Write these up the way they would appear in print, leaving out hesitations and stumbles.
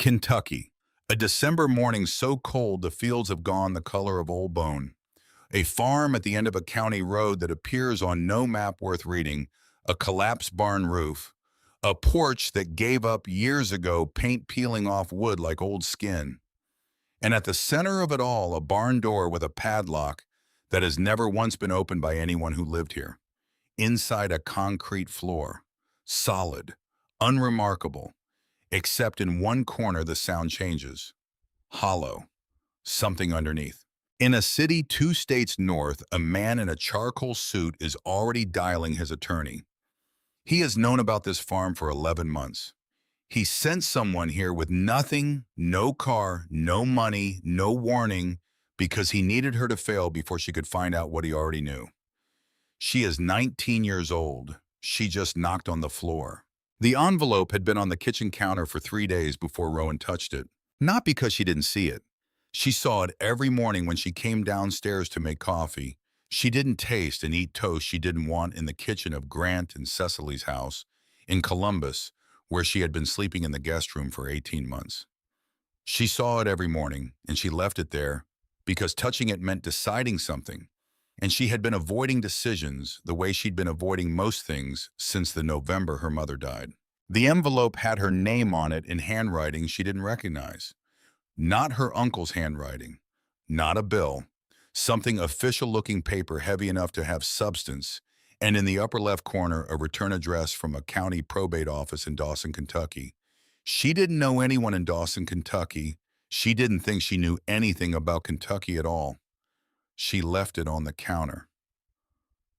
Kentucky. A December morning so cold the fields have gone the color of old bone. A farm at the end of a county road that appears on no map worth reading, a collapsed barn roof, a porch that gave up years ago, paint peeling off wood like old skin. And at the center of it all, a barn door with a padlock that has never once been opened by anyone who lived here. Inside a concrete floor, solid, unremarkable, except in one corner the sound changes. Hollow. Something underneath. In a city 2 states north, a man in a charcoal suit is already dialing his attorney. He has known about this farm for 11 months. He sent someone here with nothing, no car, no money, no warning, because he needed her to fail before she could find out what he already knew. She is 19 years old. She just knocked on the floor. The envelope had been on the kitchen counter for 3 days before Rowan touched it. Not because she didn't see it. She saw it every morning when she came downstairs to make coffee. She didn't taste and eat toast she didn't want in the kitchen of Grant and Cecily's house in Columbus, where she had been sleeping in the guest room for 18 months. She saw it every morning, and she left it there because touching it meant deciding something, and she had been avoiding decisions the way she'd been avoiding most things since the November her mother died. The envelope had her name on it in handwriting she didn't recognize. Not her uncle's handwriting, not a bill, something official-looking paper heavy enough to have substance, and in the upper left corner a return address from a county probate office in Dawson, Kentucky. She didn't know anyone in Dawson, Kentucky. She didn't think she knew anything about Kentucky at all. She left it on the counter.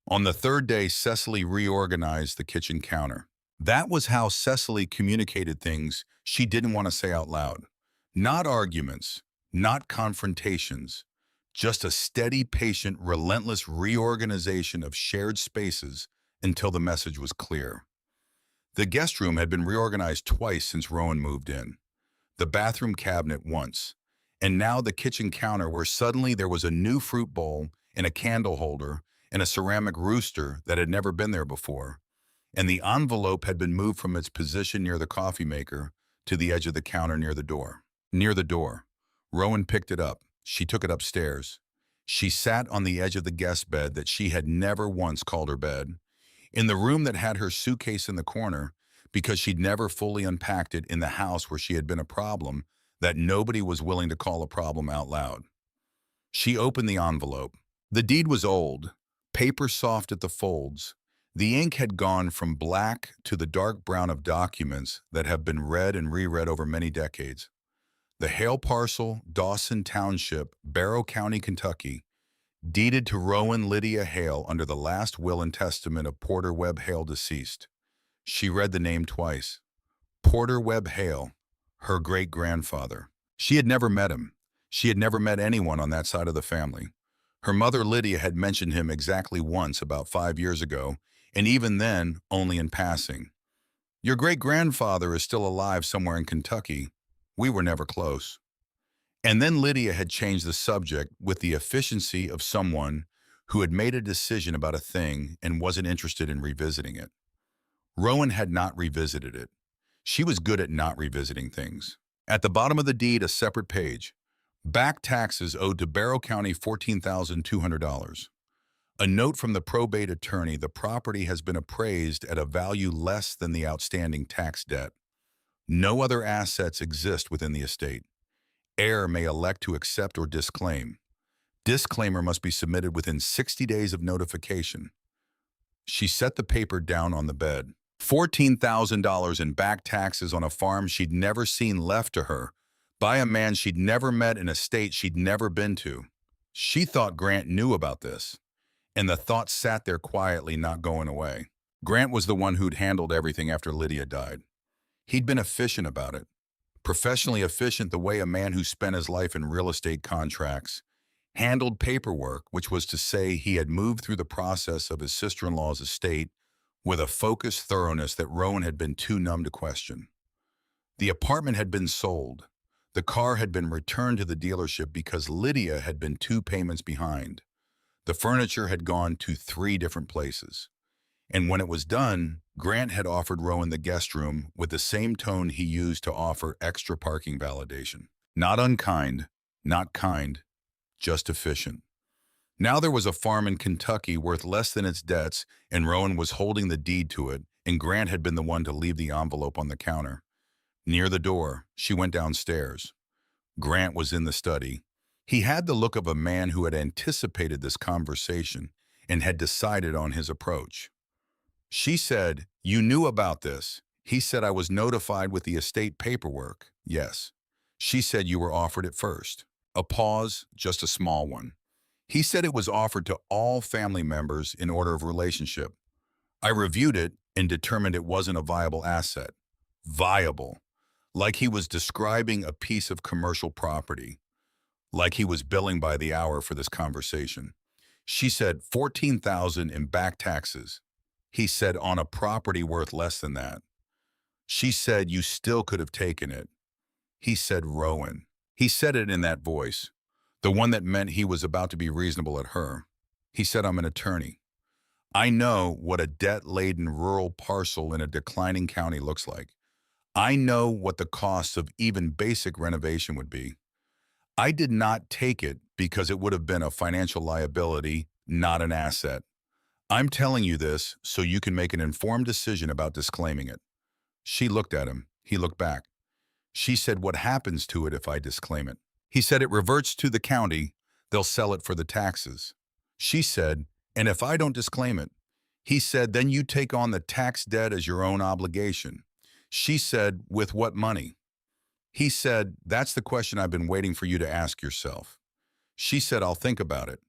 On the third day, Cecily reorganized the kitchen counter. That was how Cecily communicated things she didn't want to say out loud. Not arguments, not confrontations, just a steady, patient, relentless reorganization of shared spaces until the message was clear. The guest room had been reorganized twice since Rowan moved in. The bathroom cabinet once, and now the kitchen counter where suddenly there was a new fruit bowl and a candle holder and a ceramic rooster that had never been there before. And the envelope had been moved from its position near the coffee maker to the edge of the counter near the door. Near the door. Rowan picked it up. She took it upstairs. She sat on the edge of the guest bed that she had never once called her bed, in the room that had her suitcase in the corner because she'd never fully unpacked it in the house where she had been a problem that nobody was willing to call a problem out loud. She opened the envelope. The deed was old, paper soft at the folds. The ink had gone from black to the dark brown of documents that have been read and reread over many decades. The Hale parcel, Dawson Township, Barrow County, Kentucky, deeded to Rowan Lydia Hale under the last will and testament of Porter Webb Hale deceased. She read the name twice. Porter Webb Hale, her great-grandfather. She had never met him. She had never met anyone on that side of the family. Her mother Lydia had mentioned him exactly once about 5 years ago, and even then, only in passing. Your great-grandfather is still alive somewhere in Kentucky. We were never close. And then Lydia had changed the subject with the efficiency of someone who had made a decision about a thing and wasn't interested in revisiting it. Rowan had not revisited it. She was good at not revisiting things. At the bottom of the deed, a separate page. Back taxes owed to Barrow County $14,200. A note from the probate attorney: the property has been appraised at a value less than the outstanding tax debt. No other assets exist within the estate. Heir may elect to accept or disclaim. Disclaimer must be submitted within 60 days of notification. She set the paper down on the bed. $14,000 in back taxes on a farm she'd never seen left to her by a man she'd never met in a state she'd never been to. She thought Grant knew about this, and the thought sat there quietly, not going away. Grant was the one who'd handled everything after Lydia died. He'd been efficient about it. Professionally efficient, the way a man who spent his life in real estate contracts handled paperwork, which was to say he had moved through the process of his sister-in-law's estate with a focused thoroughness that Rowan had been too numb to question. The apartment had been sold. The car had been returned to the dealership because Lydia had been 2 payments behind. The furniture had gone to 3 different places. And when it was done, Grant had offered Rowan the guest room with the same tone he used to offer extra parking validation. Not unkind, not kind, just efficient. Now there was a farm in Kentucky worth less than its debts, and Rowan was holding the deed to it, and Grant had been the one to leave the envelope on the counter. Near the door, she went downstairs. Grant was in the study. He had the look of a man who had anticipated this conversation and had decided on his approach. She said, "You knew about this." He said, "I was notified with the estate paperwork." "Yes." She said, "You were offered it first." A pause, just a small one. He said it was offered to all family members in order of relationship. "I reviewed it and determined it wasn't a viable asset." Viable. Like he was describing a piece of commercial property. Like he was billing by the hour for this conversation. She said, 14,000 in back taxes. He said, "On a property worth less than that." She said, "You still could have taken it." He said, "Rowan." He said it in that voice, the one that meant he was about to be reasonable at her. He said, "I'm an attorney. I know what a debt-laden rural parcel in a declining county looks like. I know what the costs of even basic renovation would be. I did not take it because it would have been a financial liability, not an asset. I'm telling you this so you can make an informed decision about disclaiming it." She looked at him. He looked back. She said, "What happens to it if I disclaim it?" He said, "It reverts to the county. They'll sell it for the taxes." She said, "And if I don't disclaim it?" He said, "Then you take on the tax debt as your own obligation." She said, "With what money?" He said, "That's the question I've been waiting for you to ask yourself." She said, "I'll think about it."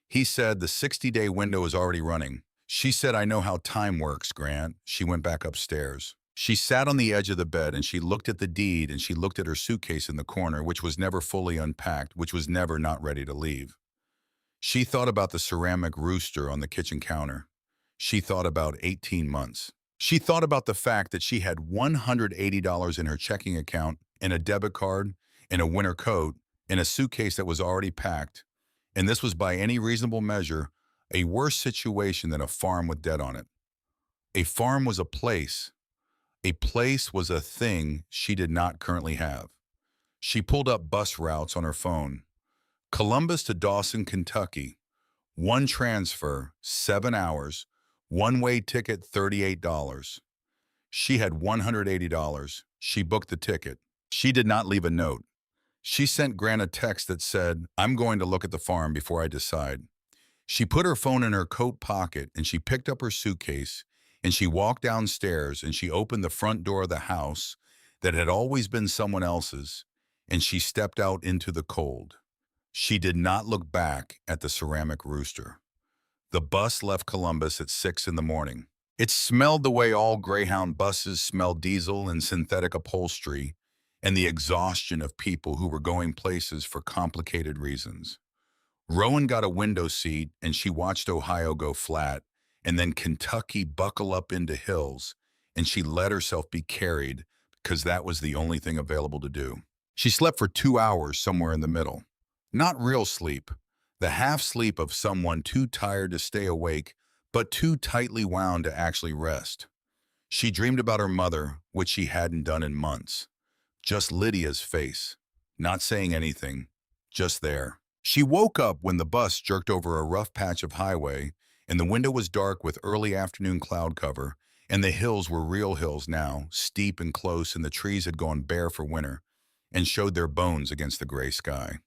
He said, "The 60-day window is already running." She said, "I know how time works, Grant." She went back upstairs. She sat on the edge of the bed and she looked at the deed and she looked at her suitcase in the corner, which was never fully unpacked, which was never not ready to leave. She thought about the ceramic rooster on the kitchen counter. She thought about 18 months. She thought about the fact that she had $180 in her checking account and a debit card and a winter coat and a suitcase that was already packed. And this was by any reasonable measure a worse situation than a farm with debt on it. A farm was a place. A place was a thing she did not currently have. She pulled up bus routes on her phone. Columbus to Dawson, Kentucky. One transfer, 7 hours. One-way ticket, $38. She had $180. She booked the ticket. She did not leave a note. She sent Grant a text that said, "I'm going to look at the farm before I decide." She put her phone in her coat pocket and she picked up her suitcase and she walked downstairs and she opened the front door of the house that had always been someone else's, and she stepped out into the cold. She did not look back at the ceramic rooster. The bus left Columbus at 6 in the morning. It smelled the way all Greyhound buses smell, diesel and synthetic upholstery, and the exhaustion of people who were going places for complicated reasons. Rowan got a window seat and she watched Ohio go flat and then Kentucky buckle up into hills, and she let herself be carried because that was the only thing available to do. She slept for 2 hours somewhere in the middle. Not real sleep, the half sleep of someone too tired to stay awake but too tightly wound to actually rest. She dreamed about her mother, which she hadn't done in months. Just Lydia's face, not saying anything, just there. She woke up when the bus jerked over a rough patch of highway, and the window was dark with early afternoon cloud cover, and the hills were real hills now, steep and close, and the trees had gone bare for winter and showed their bones against the gray sky.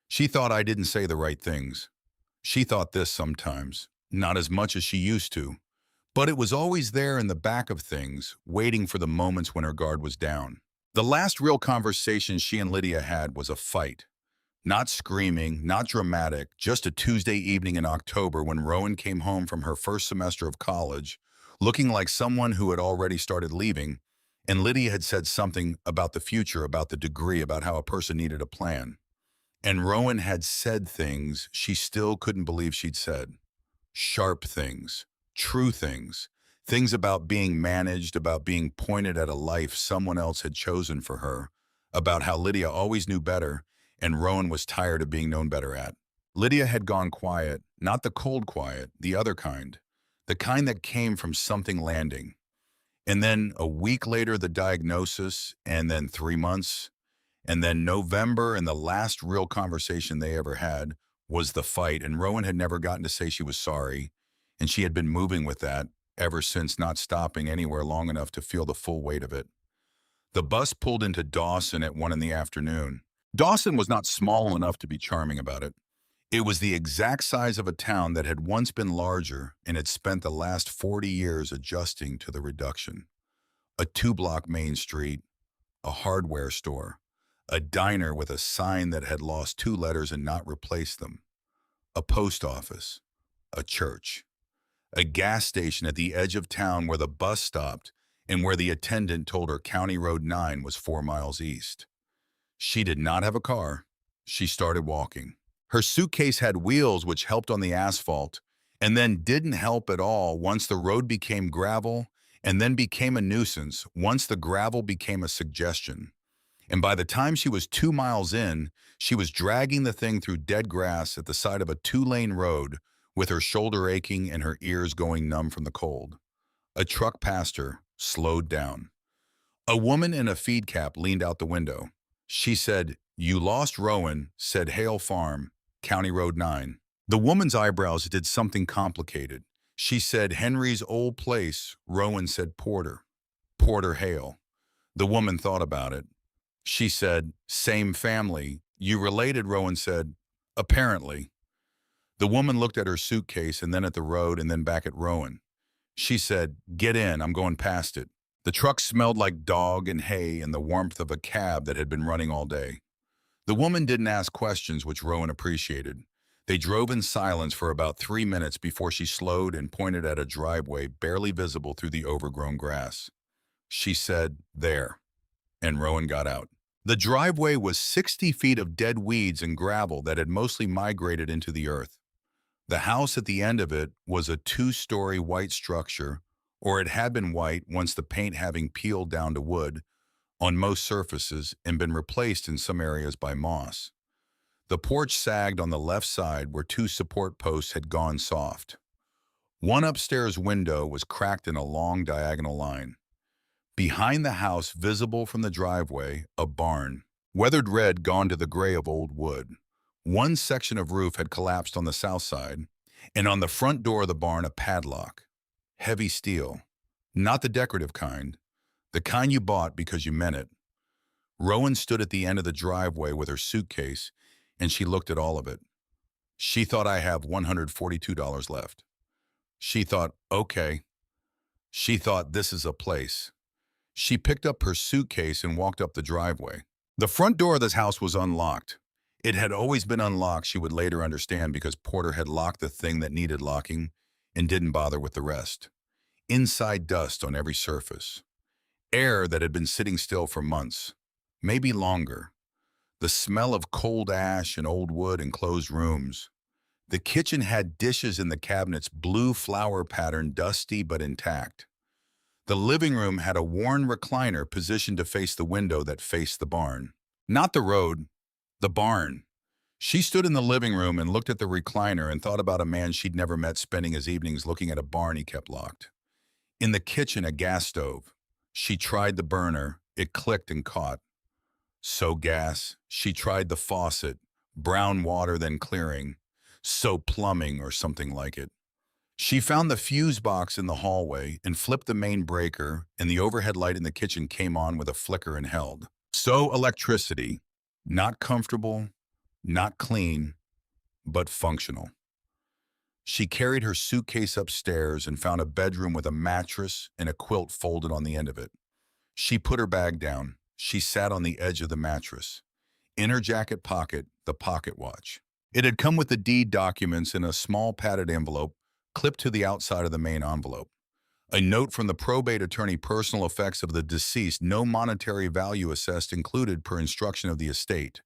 She thought I didn't say the right things. She thought this sometimes, not as much as she used to, but it was always there in the back of things, waiting for the moments when her guard was down. The last real conversation she and Lydia had was a fight. Not screaming, not dramatic, just a Tuesday evening in October when Rowan came home from her first semester of college, looking like someone who had already started leaving, and Lydia had said something about the future, about the degree, about how a person needed a plan. And Rowan had said things she still couldn't believe she'd said. Sharp things, true things, things about being managed, about being pointed at a life someone else had chosen for her, about how Lydia always knew better, and Rowan was tired of being known better at. Lydia had gone quiet, not the cold quiet, the other kind. the kind that came from something landing. And then a week later, the diagnosis, and then 3 months, and then November, and the last real conversation they ever had was the fight. And Rowan had never gotten to say she was sorry, and she had been moving with that ever since, not stopping anywhere long enough to feel the full weight of it. The bus pulled into Dawson at 1 in the afternoon. Dawson was not small enough to be charming about it. It was the exact size of a town that had once been larger and had spent the last 40 years adjusting to the reduction. A two-block main street, a hardware store, a diner with a sign that had lost two letters and not replaced them, a post office, a church, a gas station at the edge of town where the bus stopped and where the attendant told her County Road 9 was 4 miles east. She did not have a car. She started walking. Her suitcase had wheels which helped on the asphalt, and then didn't help at all once the road became gravel, and then became a nuisance once the gravel became a suggestion. And by the time she was 2 miles in, she was dragging the thing through dead grass at the side of a two-lane road with her shoulder aching and her ears going numb from the cold. A truck passed her, slowed down. A woman in a feed cap leaned out the window. She said, "You lost Rowan," said Hale Farm, County Road 9. The woman's eyebrows did something complicated. She said, "Henry's old place." Rowan said, "Porter." "Porter Hale." The woman thought about it. She said, "Same family. You related?" Rowan said, "Apparently." The woman looked at her suitcase and then at the road and then back at Rowan. She said, "Get in, I'm going past it." The truck smelled like dog and hay and the warmth of a cab that had been running all day. The woman didn't ask questions, which Rowan appreciated. They drove in silence for about 3 minutes before she slowed and pointed at a driveway barely visible through the overgrown grass. She said, "There," and Rowan got out. The driveway was 60 feet of dead weeds and gravel that had mostly migrated into the earth. The house at the end of it was a two-story white structure, or it had been white once the paint having peeled down to wood on most surfaces and been replaced in some areas by moss. The porch sagged on the left side where two support posts had gone soft. One upstairs window was cracked in a long diagonal line. Behind the house, visible from the driveway, a barn, weathered red, gone to the gray of old wood. One section of roof had collapsed on the south side, and on the front door of the barn a padlock. Heavy steel. Not the decorative kind. The kind you bought because you meant it. Rowan stood at the end of the driveway with her suitcase, and she looked at all of it. She thought, "I have $142 left." She thought, "Okay." She thought, "This is a place." She picked up her suitcase and walked up the driveway. The front door of this house was unlocked. It had always been unlocked, she would later understand, because Porter had locked the thing that needed locking and didn't bother with the rest. Inside, dust on every surface. Air that had been sitting still for months, maybe longer. The smell of cold ash and old wood in closed rooms. The kitchen had dishes in the cabinets, blue flower pattern, dusty but intact. The living room had a worn recliner positioned to face the window that faced the barn. Not the road, the barn. She stood in the living room and looked at the recliner and thought about a man she'd never met spending his evenings looking at a barn he kept locked. In the kitchen, a gas stove. She tried the burner. It clicked and caught. So gas. She tried the faucet. Brown water, then clearing. So plumbing or something like it. She found the fuse box in the hallway and flipped the main breaker, and the overhead light in the kitchen came on with a flicker and held. So electricity. Not comfortable, not clean, but functional. She carried her suitcase upstairs and found a bedroom with a mattress and a quilt folded on the end of it. She put her bag down. She sat on the edge of the mattress. In her jacket pocket, the pocket watch. It had come with the deed documents in a small padded envelope clipped to the outside of the main envelope. A note from the probate attorney, personal effects of the deceased, no monetary value assessed, included per instruction of the estate.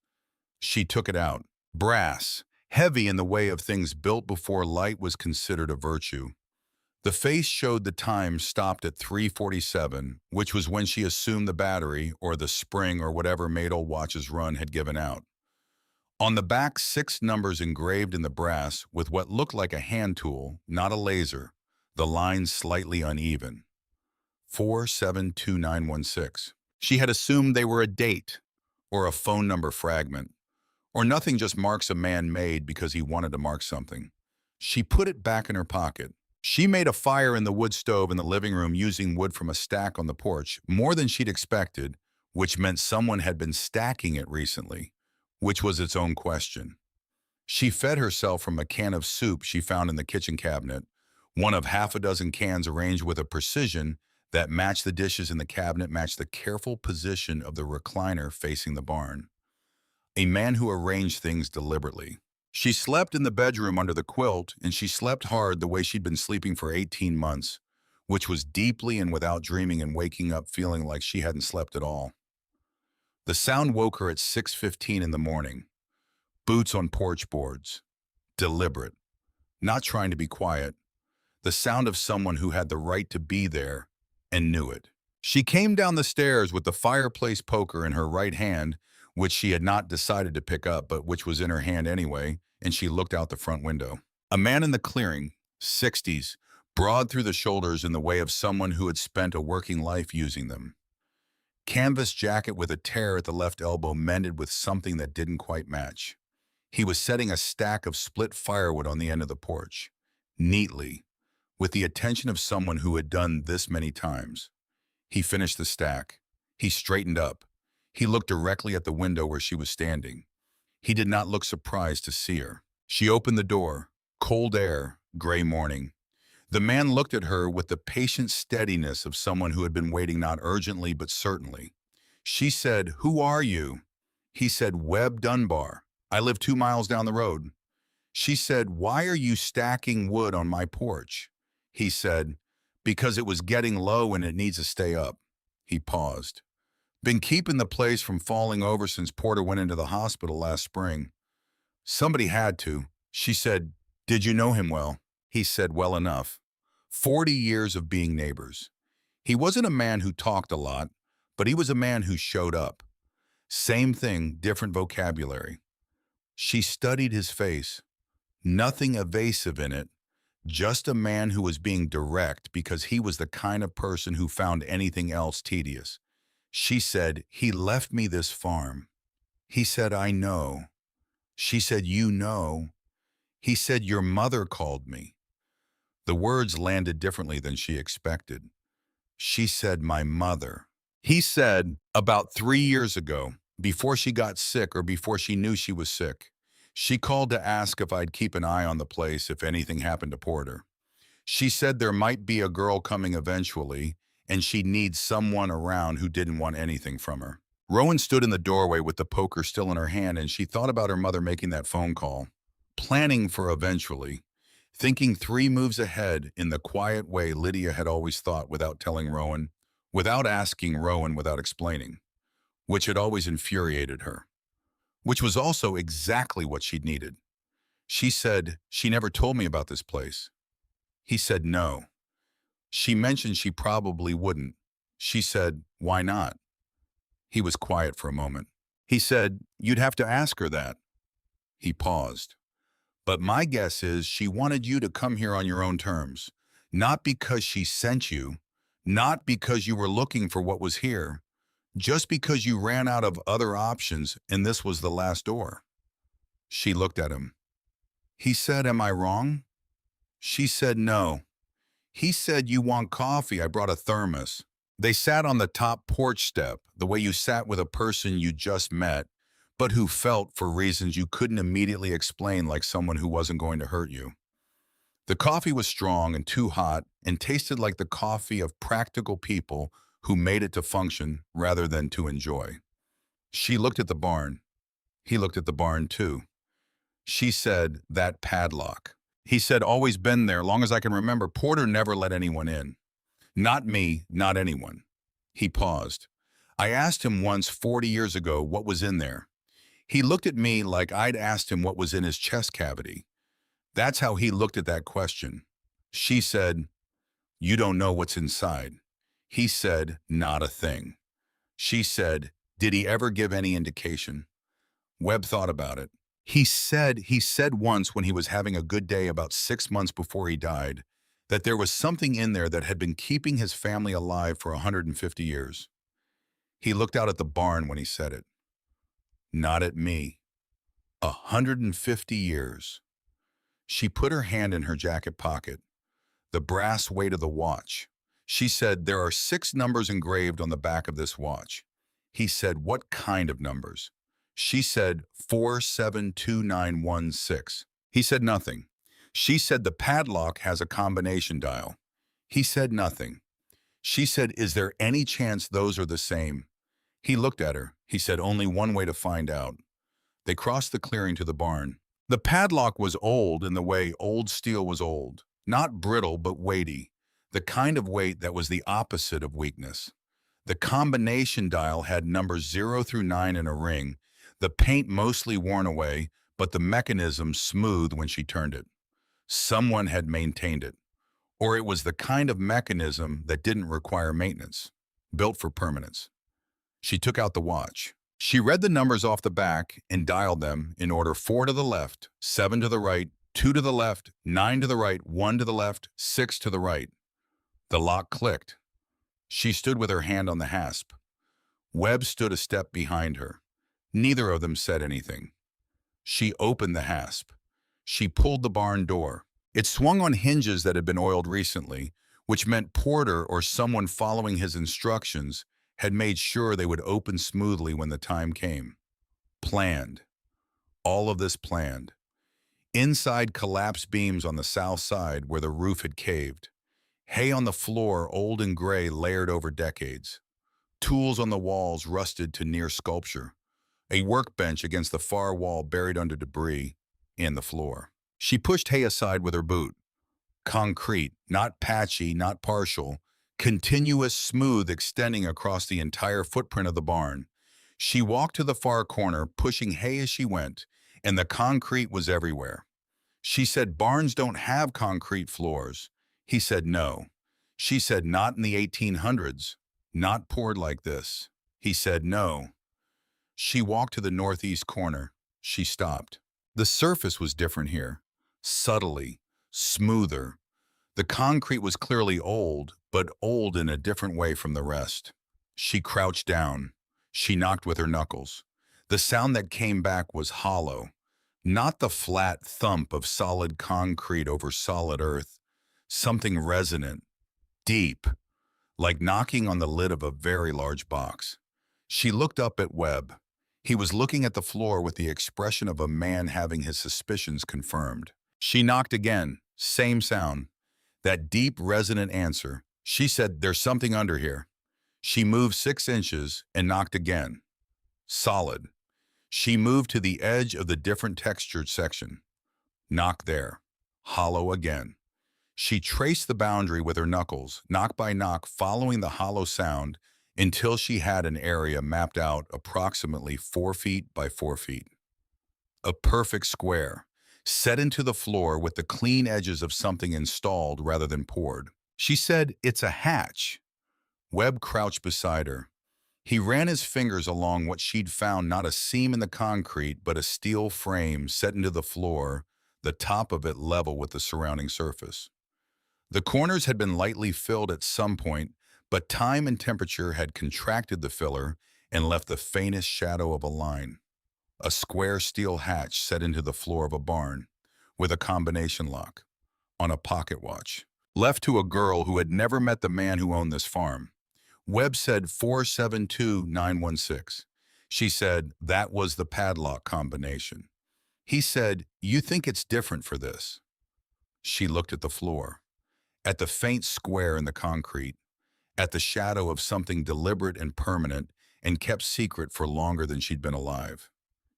She took it out. Brass, heavy in the way of things built before light was considered a virtue. The face showed the time stopped at 3:47, which was when she assumed the battery or the spring or whatever made old watches run had given out. On the back, 6 numbers engraved in the brass with what looked like a hand tool, not a laser. the lines slightly uneven. 472916. She had assumed they were a date, or a phone number fragment, or nothing just marks a man made because he wanted to mark something. She put it back in her pocket. She made a fire in the wood stove in the living room using wood from a stack on the porch, more than she'd expected, which meant someone had been stacking it recently, which was its own question. She fed herself from a can of soup she found in the kitchen cabinet, one of half a dozen cans arranged with a precision that matched the dishes in the cabinet, matched the careful position of the recliner facing the barn. A man who arranged things deliberately. She slept in the bedroom under the quilt, and she slept hard the way she'd been sleeping for 18 months, which was deeply and without dreaming and waking up feeling like she hadn't slept at all. The sound woke her at 6:15 in the morning. Boots on porch boards. Deliberate. Not trying to be quiet. The sound of someone who had the right to be there and knew it. She came down the stairs with the fireplace poker in her right hand, which she had not decided to pick up, but which was in her hand anyway, and she looked out the front window. A man in the clearing, 60s, broad through the shoulders in the way of someone who had spent a working life using them. Canvas jacket with a tear at the left elbow mended with something that didn't quite match. He was setting a stack of split firewood on the end of the porch, neatly, with the attention of someone who had done this many times. He finished the stack. He straightened up. He looked directly at the window where she was standing. He did not look surprised to see her. She opened the door. Cold air, gray morning. The man looked at her with the patient steadiness of someone who had been waiting not urgently but certainly. She said, "Who are you?" He said, "Webb Dunbar. I live 2 miles down the road." She said, "Why are you stacking wood on my porch?" He said, "Because it was getting low and it needs to stay up." He paused. "Been keeping the place from falling over since Porter went into the hospital last spring." "Somebody had to." She said, "Did you know him well?" He said, "Well enough. 40 years of being neighbors." He wasn't a man who talked a lot, but he was a man who showed up. Same thing, different vocabulary. She studied his face. Nothing evasive in it, just a man who was being direct because he was the kind of person who found anything else tedious. She said, "He left me this farm." He said, "I know." She said, "You know." He said, "Your mother called me." The words landed differently than she expected. She said, "My mother." He said, "About 3 years ago, before she got sick or before she knew she was sick, she called to ask if I'd keep an eye on the place if anything happened to Porter. She said there might be a girl coming eventually, and she'd need someone around who didn't want anything from her." Rowan stood in the doorway with the poker still in her hand, and she thought about her mother making that phone call, planning for eventually, thinking 3 moves ahead in the quiet way Lydia had always thought without telling Rowan, without asking Rowan, without explaining, which had always infuriated her, which was also exactly what she'd needed. She said, "She never told me about this place." He said, "No." She mentioned she probably wouldn't. She said, "Why not?" He was quiet for a moment. He said, "You'd have to ask her that." He paused. "But my guess is she wanted you to come here on your own terms, not because she sent you, not because you were looking for what was here, just because you ran out of other options and this was the last door." She looked at him. He said, "Am I wrong?" She said, "No." He said, "You want coffee? I brought a thermos." They sat on the top porch step, the way you sat with a person you just met, but who felt for reasons you couldn't immediately explain, like someone who wasn't going to hurt you. The coffee was strong and too hot and tasted like the coffee of practical people who made it to function rather than to enjoy. She looked at the barn. He looked at the barn too. She said, "That padlock." He said, "Always been there, long as I can remember. Porter never let anyone in. Not me, not anyone." He paused. "I asked him once 40 years ago what was in there. He looked at me like I'd asked him what was in his chest cavity. That's how he looked at that question." She said, "You don't know what's inside." He said, "Not a thing." She said, "Did he ever give any indication?" Webb thought about it. He said once when he was having a good day about 6 months before he died, that there was something in there that had been keeping his family alive for 150 years. He looked out at the barn when he said it. Not at me. 150 years. She put her hand in her jacket pocket, the brass weight of the watch. She said, there are 6 numbers engraved on the back of this watch. He said, what kind of numbers? She said, 472916. He said nothing. She said, the padlock has a combination dial. He said nothing. She said, is there any chance those are the same? He looked at her. He said, only one way to find out. They crossed the clearing to the barn. The padlock was old in the way old steel was old. Not brittle, but weighty. The kind of weight that was the opposite of weakness. The combination dial had numbers 0 through 9 in a ring, the paint mostly worn away, but the mechanism smooth when she turned it. Someone had maintained it. Or it was the kind of mechanism that didn't require maintenance, built for permanence. She took out the watch. She read the numbers off the back and dialed them in order: 4 to the left, 7 to the right, 2 to the left, 9 to the right, 1 to the left, 6 to the right. The lock clicked. She stood with her hand on the hasp. Webb stood a step behind her. Neither of them said anything. She opened the hasp. She pulled the barn door. It swung on hinges that had been oiled recently, which meant Porter or someone following his instructions had made sure they would open smoothly when the time came. Planned. All of this planned. Inside, collapsed beams on the south side where the roof had caved. Hay on the floor, old and gray, layered over decades. Tools on the walls rusted to near sculpture. A workbench against the far wall buried under debris, and the floor. She pushed Hay aside with her boot. Concrete, not patchy, not partial, continuous, smooth, extending across the entire footprint of the barn. She walked to the far corner, pushing Hay as she went, and the concrete was everywhere. She said, barns don't have concrete floors. He said, no. She said, not in the 1800s, not poured like this. He said, no. She walked to the northeast corner. She stopped. The surface was different here, subtly, smoother. The concrete was clearly old, but old in a different way from the rest. She crouched down. She knocked with her knuckles. The sound that came back was hollow, not the flat thump of solid concrete over solid earth. Something resonant, deep, like knocking on the lid of a very large box. She looked up at Webb. He was looking at the floor with the expression of a man having his suspicions confirmed. She knocked again, same sound. That deep, resonant answer. She said, there's something under here. She moved 6 inches and knocked again. Solid. She moved to the edge of the different textured section. Knock there. Hollow again. She traced the boundary with her knuckles, knock by knock, following the hollow sound until she had an area mapped out approximately 4 feet by 4 feet. A perfect square, set into the floor with the clean edges of something installed rather than poured. She said, it's a hatch. Webb crouched beside her. He ran his fingers along what she'd found, not a seam in the concrete, but a steel frame set into the floor, the top of it level with the surrounding surface. The corners had been lightly filled at some point, but time and temperature had contracted the filler and left the faintest shadow of a line. A square steel hatch set into the floor of a barn, with a combination lock, on a pocket watch, left to a girl who had never met the man who owned this farm. Webb said 472916. She said that was the padlock combination. He said, you think it's different for this? She looked at the floor, at the faint square in the concrete, at the shadow of something deliberate and permanent and kept secret for longer than she'd been alive.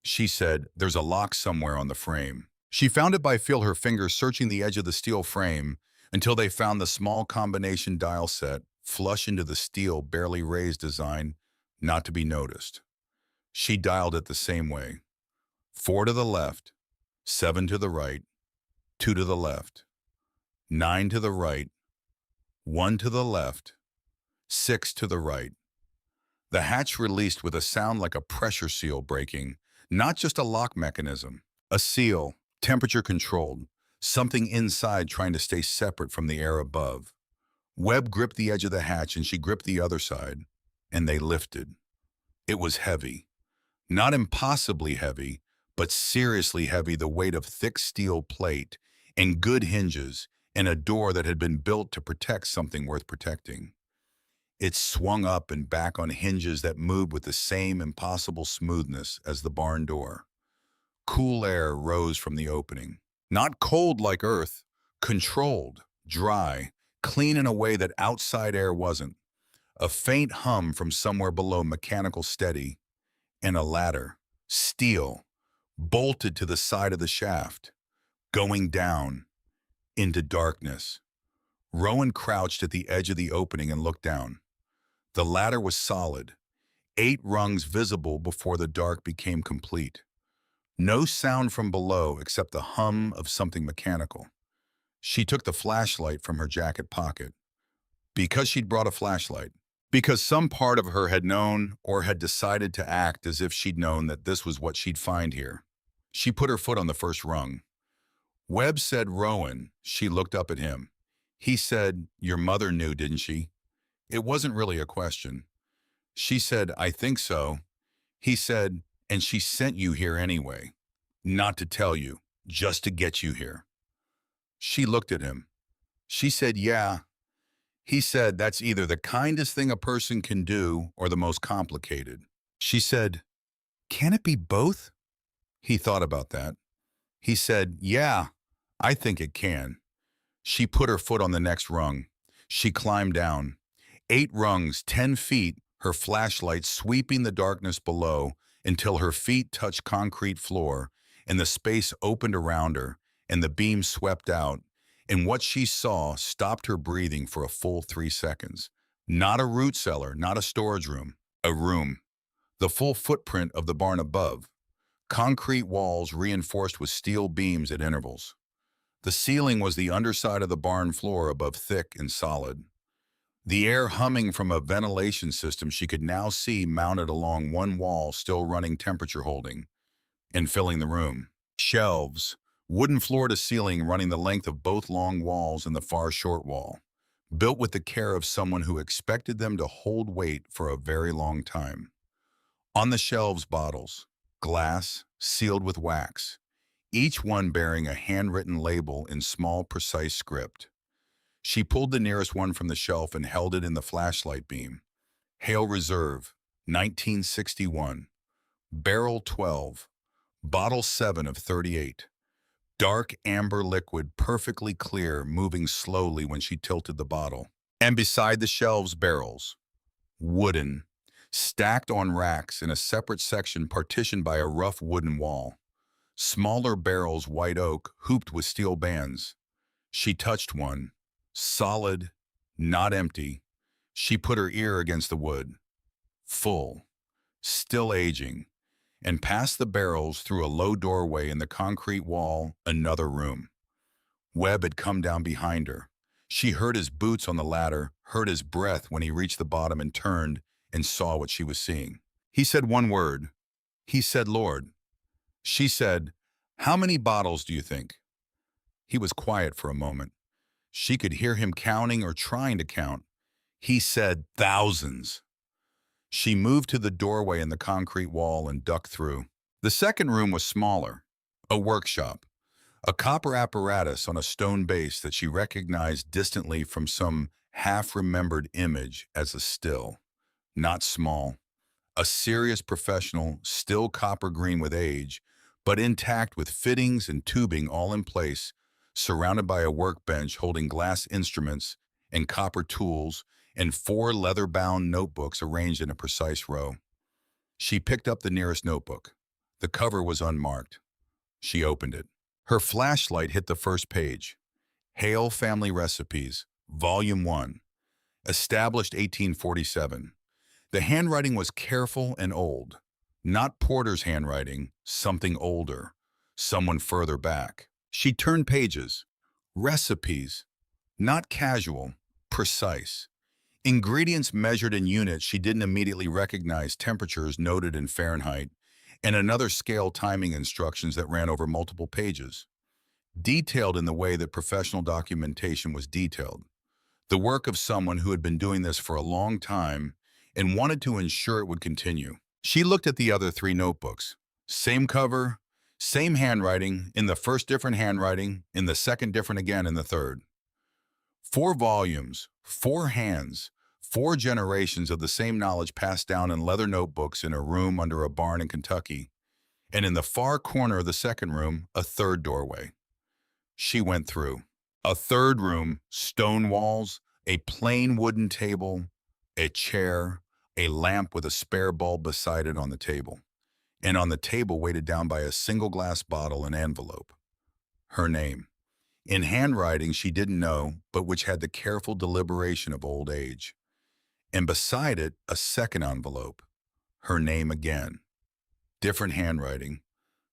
She said, there's a lock somewhere on the frame. She found it by feel, her fingers searching the edge of the steel frame until they found the small combination dial set flush into the steel, barely raised design, not to be noticed. She dialed it the same way. 4 to the left, 7 to the right, 2 to the left, 9 to the right, 1 to the left, 6 to the right. The hatch released with a sound like a pressure seal breaking, not just a lock mechanism. A seal, temperature controlled. something inside trying to stay separate from the air above. Webb gripped the edge of the hatch and she gripped the other side, and they lifted. It was heavy. Not impossibly heavy, but seriously heavy, the weight of thick steel plate and good hinges and a door that had been built to protect something worth protecting. It swung up and back on hinges that moved with the same impossible smoothness as the barn door. Cool air rose from the opening. Not cold like earth, controlled, dry, clean in a way that outside air wasn't. A faint hum from somewhere below, mechanical steady, and a ladder, steel, bolted to the side of the shaft, going down into darkness. Rowan crouched at the edge of the opening and looked down. The ladder was solid, 8 rungs visible before the dark became complete. No sound from below except the hum of something mechanical. She took the flashlight from her jacket pocket. Because she'd brought a flashlight. Because some part of her had known or had decided to act as if she'd known that this was what she'd find here. She put her foot on the first rung. Webb said, "Rowan." She looked up at him. He said, "Your mother knew, didn't she?" It wasn't really a question. She said, "I think so." He said, "And she sent you here anyway. Not to tell you, just to get you here." She looked at him. She said, "Yeah." He said, "That's either the kindest thing a person can do or the most complicated." She said, "Can it be both?" He thought about that. He said, "Yeah, I think it can." She put her foot on the next rung. She climbed down. 8 rungs, 10 feet, her flashlight sweeping the darkness below until her feet touched concrete floor and the space opened around her and the beam swept out. And what she saw stopped her breathing for a full 3 seconds. Not a root cellar, not a storage room, a room. The full footprint of the barn above. Concrete walls reinforced with steel beams at intervals. The ceiling was the underside of the barn floor above, thick and solid. The air humming from a ventilation system she could now see mounted along one wall, still running, temperature holding, and filling the room. Shelves, wooden floor to ceiling running the length of both long walls and the far short wall, built with the care of someone who expected them to hold weight for a very long time. On the shelves, bottles, glass, sealed with wax, each one bearing a handwritten label in small, precise script. She pulled the nearest one from the shelf and held it in the flashlight beam. Hale Reserve, 1961. Barrel 12. Bottle 7 of 38. Dark amber liquid, perfectly clear, moving slowly when she tilted the bottle. And beside the shelves, barrels. Wooden. Stacked on racks in a separate section partitioned by a rough wooden wall. Smaller barrels, white oak, hooped with steel bands. She touched one. Solid, not empty. She put her ear against the wood. Full. Still aging. And past the barrels, through a low doorway in the concrete wall, another room. Webb had come down behind her. She heard his boots on the ladder, heard his breath when he reached the bottom and turned and saw what she was seeing. He said one word. He said, "Lord." She said, "How many bottles do you think?" He was quiet for a moment. She could hear him counting or trying to count. He said, "Thousands." She moved to the doorway in the concrete wall and ducked through. The second room was smaller, a workshop, a copper apparatus on a stone base that she recognized distantly from some half-remembered image as a still. Not small, a serious professional, still copper green with age, but intact with fittings and tubing all in place, surrounded by a workbench holding glass instruments and copper tools and 4 leather-bound notebooks arranged in a precise row. She picked up the nearest notebook. The cover was unmarked. She opened it. Her flashlight hit the first page. Hale Family Recipes, Volume 1. Established 1847. The handwriting was careful and old. Not Porter's handwriting, something older, someone further back. She turned pages. Recipes. Not casual, precise. Ingredients measured in units she didn't immediately recognize, temperatures noted in Fahrenheit, and another scale, timing instructions that ran over multiple pages. detailed in the way that professional documentation was detailed, the work of someone who had been doing this for a long time and wanted to ensure it would continue. She looked at the other three notebooks. Same cover, same handwriting, in the first different handwriting, in the second different again, in the third. 4 volumes, 4 hands, 4 generations of the same knowledge passed down in leather notebooks in a room under a barn in Kentucky, and in the far corner of the second room, a third doorway. She went through. A third room, stone walls, a plain wooden table, a chair, a lamp with a spare bulb beside it on the table, and on the table weighted down by a single glass bottle and envelope. Her name, in handwriting she didn't know, but which had the careful deliberation of old age. And beside it, a second envelope. Her name again. Different handwriting,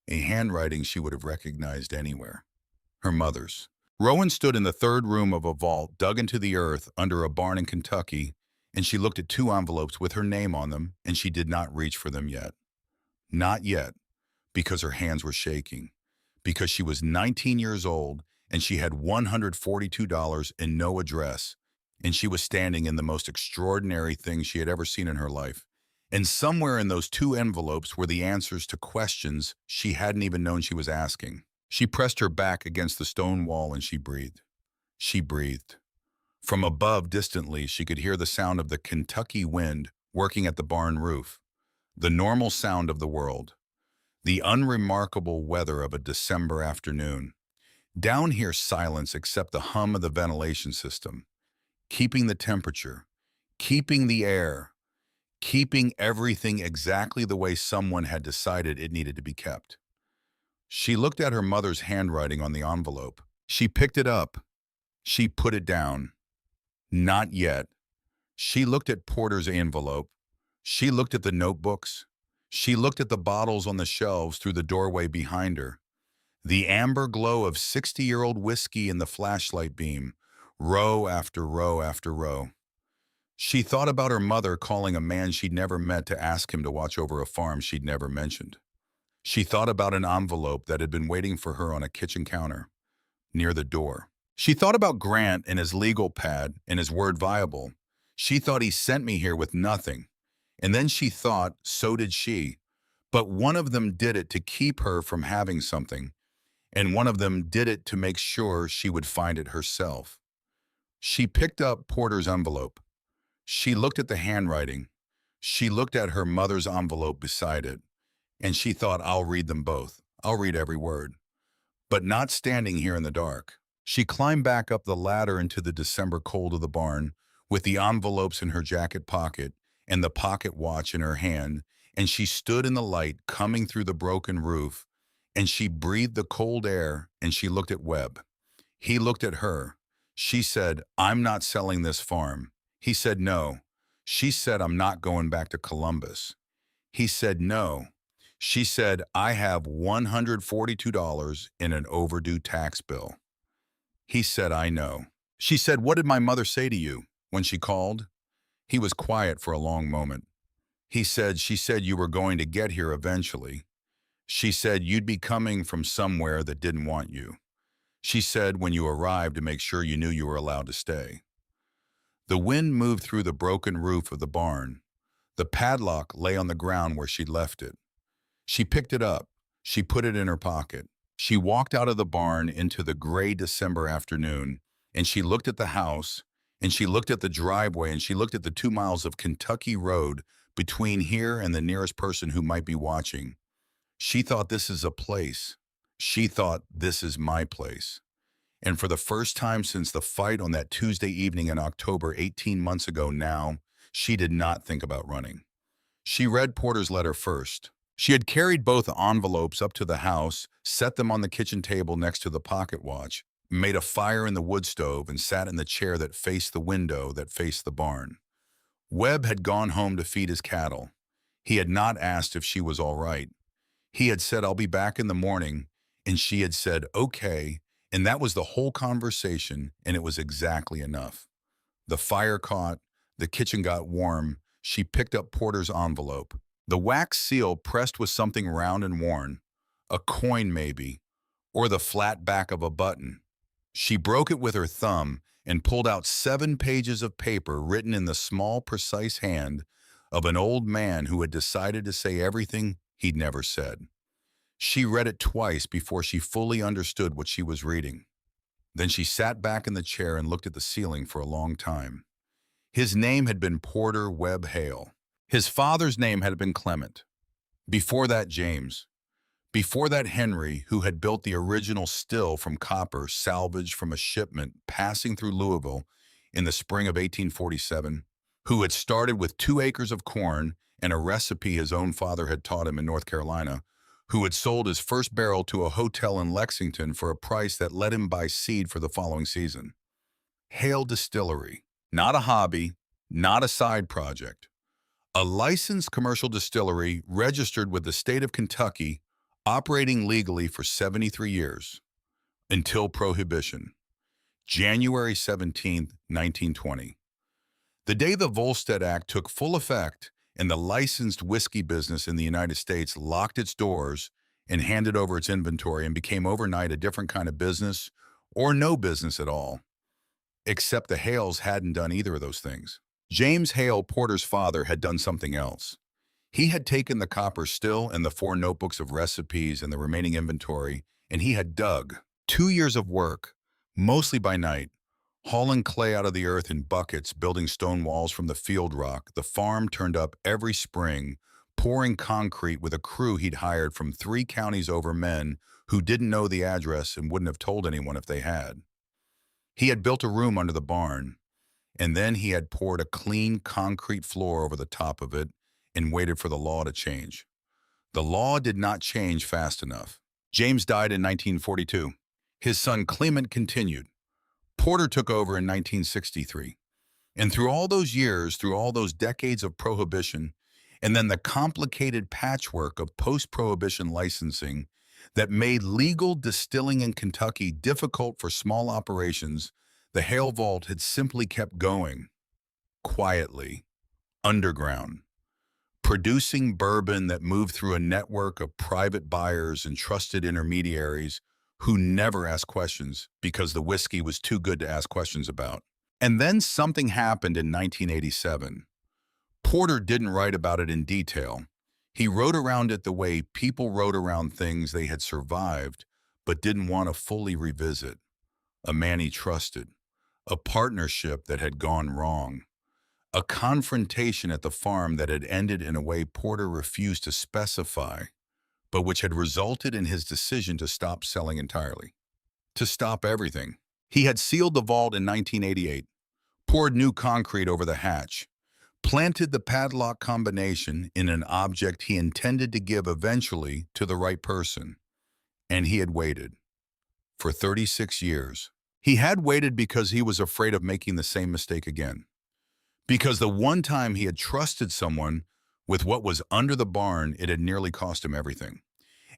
a handwriting she would have recognized anywhere. Her mother's. Rowan stood in the third room of a vault dug into the earth under a barn in Kentucky, and she looked at 2 envelopes with her name on them, and she did not reach for them yet. Not yet, because her hands were shaking, because she was 19 years old, and she had $142 and no address, and she was standing in the most extraordinary thing she had ever seen in her life. And somewhere in those 2 envelopes were the answers to questions she hadn't even known she was asking. She pressed her back against the stone wall and she breathed. She breathed. From above, distantly, she could hear the sound of the Kentucky wind working at the barn roof, the normal sound of the world, the unremarkable weather of a December afternoon. Down here, silence except the hum of the ventilation system, keeping the temperature, keeping the air, keeping everything exactly the way someone had decided it needed to be kept. She looked at her mother's handwriting on the envelope. She picked it up. She put it down. Not yet. She looked at Porter's envelope. She looked at the notebooks. She looked at the bottles on the shelves through the doorway behind her. The amber glow of 60-year-old whiskey in the flashlight beam, row after row after row. She thought about her mother calling a man she'd never met to ask him to watch over a farm she'd never mentioned. She thought about an envelope that had been waiting for her on a kitchen counter, near the door. She thought about Grant and his legal pad and his word viable. She thought he sent me here with nothing. And then she thought, so did she. But one of them did it to keep her from having something, and one of them did it to make sure she would find it herself. She picked up Porter's envelope. She looked at the handwriting. She looked at her mother's envelope beside it. And she thought, I'll read them both. I'll read every word. But not standing here in the dark. She climbed back up the ladder into the December cold of the barn, with the envelopes in her jacket pocket and the pocket watch in her hand, and she stood in the light coming through the broken roof, and she breathed the cold air, and she looked at Webb. He looked at her. She said, I'm not selling this farm. He said, no. She said, I'm not going back to Columbus. He said, no. She said, I have $142 in an overdue tax bill. He said, I know. She said, what did my mother say to you when she called? He was quiet for a long moment. He said, she said you were going to get here eventually. She said you'd be coming from somewhere that didn't want you. She said when you arrived to make sure you knew you were allowed to stay. The wind moved through the broken roof of the barn. The padlock lay on the ground where she'd left it. She picked it up. She put it in her pocket. She walked out of the barn into the gray December afternoon, and she looked at the house, and she looked at the driveway, and she looked at the 2 miles of Kentucky road between here and the nearest person who might be watching. She thought, this is a place. She thought, this is my place. And for the first time since the fight on that Tuesday evening in October 18 months ago now, she did not think about running. She read Porter's letter first. She had carried both envelopes up to the house, set them on the kitchen table next to the pocket watch, made a fire in the wood stove, and sat in the chair that faced the window that faced the barn. Webb had gone home to feed his cattle. He had not asked if she was all right. He had said, I'll be back in the morning, and she had said, okay, and that was the whole conversation, and it was exactly enough. The fire caught, the kitchen got warm. She picked up Porter's envelope. The wax seal pressed with something round and worn, a coin maybe, or the flat back of a button. She broke it with her thumb and pulled out 7 pages of paper written in the small, precise hand of an old man who had decided to say everything he'd never said. She read it twice before she fully understood what she was reading. Then she sat back in the chair and looked at the ceiling for a long time. His name had been Porter Webb Hale. His father's name had been Clement. Before that, James. Before that, Henry, who had built the original still from copper salvaged from a shipment passing through Louisville in the spring of 1847, who had started with 2 acres of corn and a recipe his own father had taught him in North Carolina, who had sold his first barrel to a hotel in Lexington for a price that let him buy seed for the following season. Hale Distillery, not a hobby, not a side project. A licensed commercial distillery registered with the state of Kentucky, operating legally for 73 years, until Prohibition, January 17, 1920. The day the Volstead Act took full effect and the licensed whiskey business in the United States locked its doors and handed over its inventory and became overnight a different kind of business or no business at all, except the Hales hadn't done either of those things. James Hale, Porter's father, had done something else. He had taken the copper still and the 4 notebooks of recipes and the remaining inventory, and he had dug 2 years of work, mostly by night, hauling clay out of the earth in buckets, building stone walls from the field rock. The farm turned up every spring, pouring concrete with a crew he'd hired from 3 counties over, men who didn't know the address and wouldn't have told anyone if they had. He had built a room under the barn, and then he had poured a clean concrete floor over the top of it and waited for the law to change. The law did not change fast enough. James died in 1942. His son Clement continued. Porter took over in 1963. And through all those years, through all those decades of prohibition, and then the complicated patchwork of post-prohibition licensing that made legal distilling in Kentucky difficult for small operations, the Hale Vault had simply kept going, quietly, underground, producing bourbon that moved through a network of private buyers and trusted intermediaries who never asked questions because the whiskey was too good to ask questions about. And then something happened in 1987. Porter didn't write about it in detail. He wrote around it the way people wrote around things they had survived but didn't want to fully revisit. A man he trusted, a partnership that had gone wrong, a confrontation at the farm that had ended in a way Porter refused to specify, but which had resulted in his decision to stop selling entirely, to stop everything. He had sealed the vault in 1988, poured new concrete over the hatch, planted the padlock combination in an object he intended to give eventually to the right person, and he had waited for 36 years. He had waited because he was afraid of making the same mistake again. Because the one time he had trusted someone with what was under the barn, it had nearly cost him everything.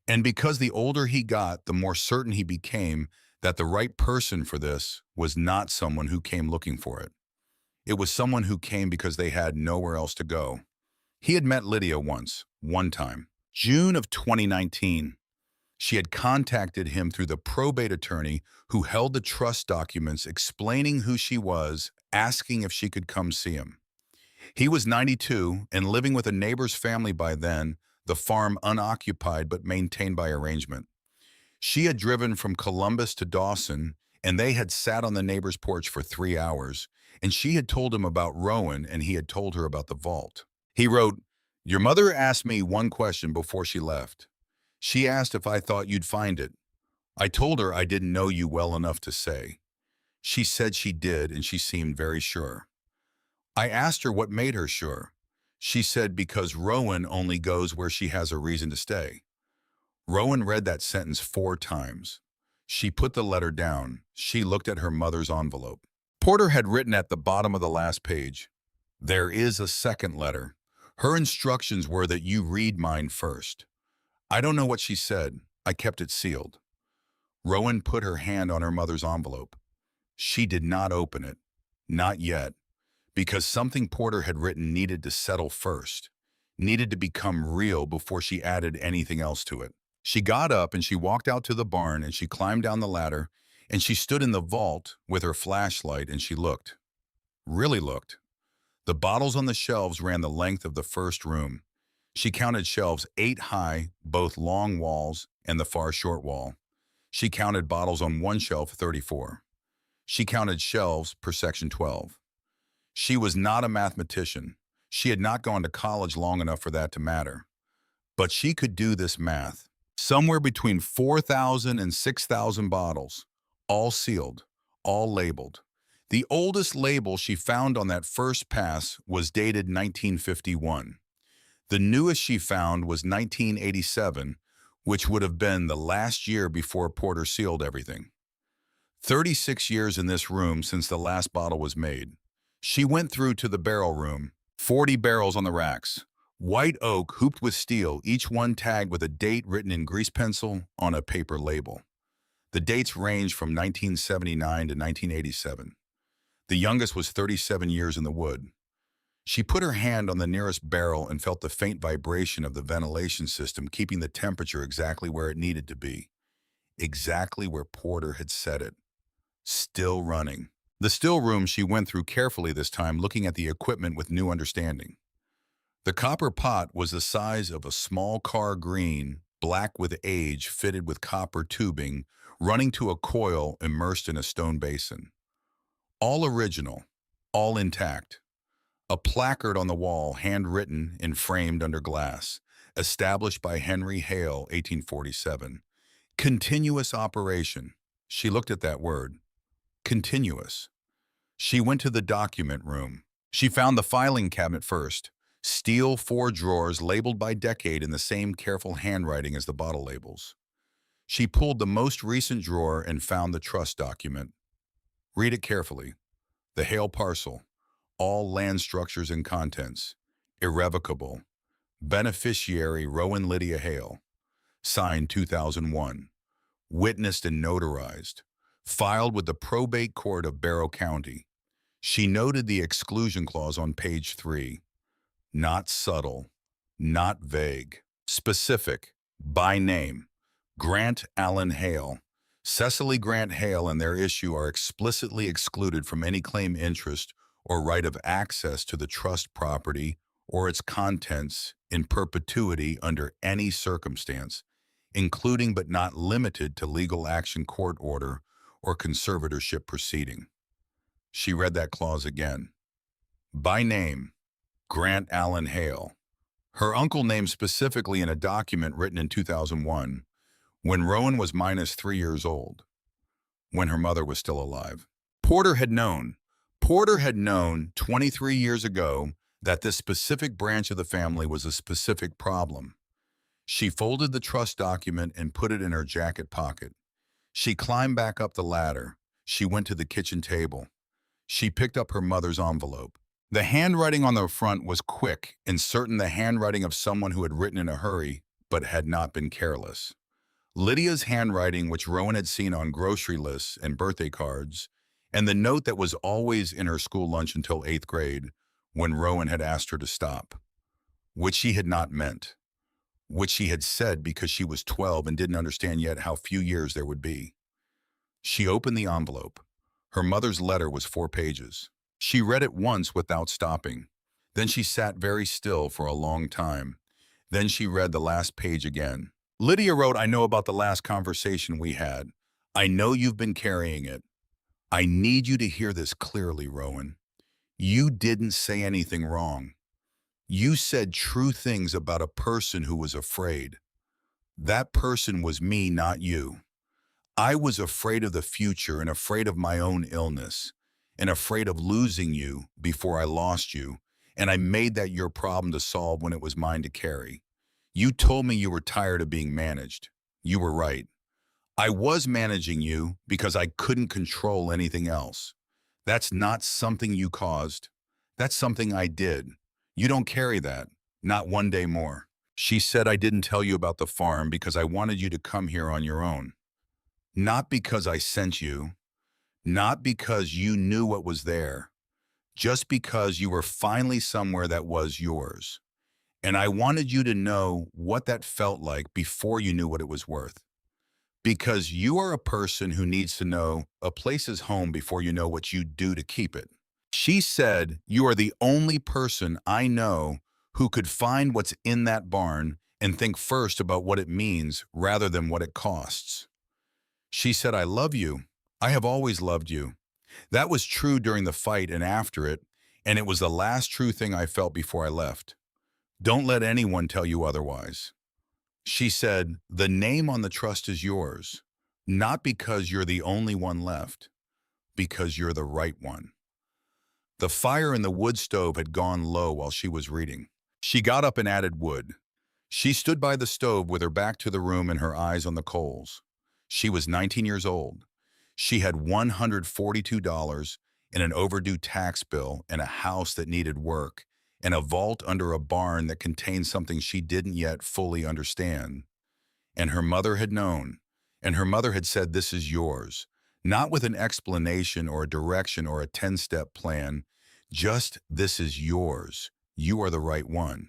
And because the older he got, the more certain he became that the right person for this was not someone who came looking for it. It was someone who came because they had nowhere else to go. He had met Lydia once, one time. June of 2019. She had contacted him through the probate attorney who held the trust documents, explaining who she was, asking if she could come see him. He was 92 and living with a neighbor's family by then, the farm unoccupied but maintained by arrangement. She had driven from Columbus to Dawson, and they had sat on the neighbor's porch for 3 hours, and she had told him about Rowan, and he had told her about the vault. He wrote, "Your mother asked me one question before she left. She asked if I thought you'd find it. I told her I didn't know you well enough to say. She said she did, and she seemed very sure. I asked her what made her sure. She said because Rowan only goes where she has a reason to stay." Rowan read that sentence 4 times. She put the letter down. She looked at her mother's envelope. Porter had written at the bottom of the last page, "There is a second letter. Her instructions were that you read mine first." I don't know what she said. I kept it sealed. Rowan put her hand on her mother's envelope. She did not open it. Not yet. Because something Porter had written needed to settle first, needed to become real before she added anything else to it. She got up and she walked out to the barn and she climbed down the ladder and she stood in the vault with her flashlight and she looked, really looked. The bottles on the shelves ran the length of the first room. She counted shelves 8 high, both long walls and the far short wall. She counted bottles on one shelf 34. She counted shelves per section 12. She was not a mathematician. She had not gone to college long enough for that to matter. But she could do this math. Somewhere between 4,000 and 6,000 bottles, all sealed, all labeled. The oldest label she found on that first pass was dated 1951. The newest she found was 1987, which would have been the last year before Porter sealed everything. 36 years in this room since the last bottle was made. She went through to the barrel room, 40 barrels on the racks. White oak hooped with steel, each one tagged with a date written in grease pencil on a paper label. The dates range from 1979 to 1987. The youngest was 37 years in the wood. She put her hand on the nearest barrel and felt the faint vibration of the ventilation system keeping the temperature exactly where it needed to be. Exactly where Porter had set it. Still running. The still room she went through carefully this time, looking at the equipment with new understanding. The copper pot was the size of a small car green, black with age, fitted with copper tubing, running to a coil immersed in a stone basin. All original, all intact. A placard on the wall, handwritten and framed under glass, established by Henry Hale, 1847. Continuous operation. She looked at that word. Continuous. She went to the document room. She found the filing cabinet first. Steel 4 drawers labeled by decade in the same careful handwriting as the bottle labels. She pulled the most recent drawer and found the trust document. Read it carefully. The Hale parcel. All land structures and contents. Irrevocable. Beneficiary Rowan Lydia Hale. Signed 2001. Witnessed and notarized. Filed with the probate court of Barrow County. She noted the exclusion clause on page 3. Not subtle. Not vague. Specific. By name. Grant Allen Hale. Cecily Grant Hale and their issue are explicitly excluded from any claim, interest, or right of access to the trust property or its contents in perpetuity under any circumstance, including but not limited to legal action, court order, or conservatorship proceeding. She read that clause again. By name, Grant Allen Hale. Her uncle named specifically in a document written in 2001, when Rowan was -3 years old, when her mother was still alive. Porter had known 23 years ago that this specific branch of the family was a specific problem. She folded the trust document and put it in her jacket pocket. She climbed back up the ladder. She went to the kitchen table. She picked up her mother's envelope. The handwriting on the front was quick and certain, the handwriting of someone who had written in a hurry but had not been careless. Lydia's handwriting, which Rowan had seen on grocery lists and birthday cards, and the note that was always in her school lunch until 8th grade, when Rowan had asked her to stop, which she had not meant, which she had said because she was 12 and didn't understand yet how few years there would be. She opened the envelope. Her mother's letter was 4 pages. She read it once without stopping. Then she sat very still for a long time. Then she read the last page again. Lydia wrote, I know about the last conversation we had. I know you've been carrying it. I need you to hear this clearly, Rowan. You didn't say anything wrong. You said true things about a person who was afraid. That person was me, not you. I was afraid of the future and afraid of my own illness and afraid of losing you before I lost you, and I made that your problem to solve when it was mine to carry. You told me you were tired of being managed. You were right. I was managing you because I couldn't control anything else. That's not something you caused. That's something I did. You don't carry that, not one day more. She said I didn't tell you about the farm because I wanted you to come here on your own. Not because I sent you, not because you knew what was there, just because you were finally somewhere that was yours. And I wanted you to know what that felt like before you knew what it was worth. Because you are a person who needs to know a place is home before you know what you do to keep it. She said, you are the only person I know who could find what's in that barn and think first about what it means rather than what it costs. She said, I love you. I have always loved you. That was true during the fight and after it, and it was the last true thing I felt before I left. Don't let anyone tell you otherwise. She said, the name on the trust is yours, not because you're the only one left, because you're the right one. The fire in the wood stove had gone low while she was reading. She got up and added wood. She stood by the stove with her back to the room and her eyes on the coals. She was 19 years old. She had $142 in an overdue tax bill and a house that needed work and a vault under a barn that contained something she didn't yet fully understand. And her mother had known, and her mother had said, this is yours, not with an explanation or a direction or a 10-step plan, just this is yours. You are the right one.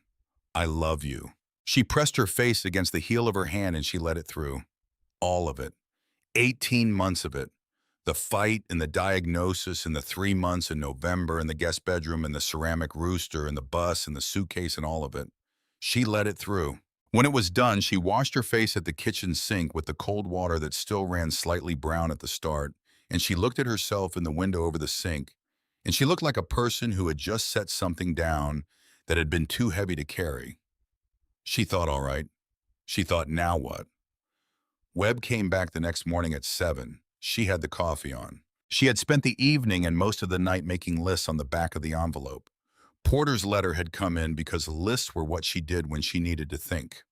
I love you. She pressed her face against the heel of her hand and she let it through. All of it. 18 months of it. The fight and the diagnosis and the 3 months in November and the guest bedroom and the ceramic rooster and the bus and the suitcase and all of it. She let it through. When it was done, she washed her face at the kitchen sink with the cold water that still ran slightly brown at the start, and she looked at herself in the window over the sink, and she looked like a person who had just set something down that had been too heavy to carry. She thought, all right. She thought, now what? Webb came back the next morning at 7. She had the coffee on. She had spent the evening and most of the night making lists on the back of the envelope. Porter's letter had come in because lists were what she did when she needed to think.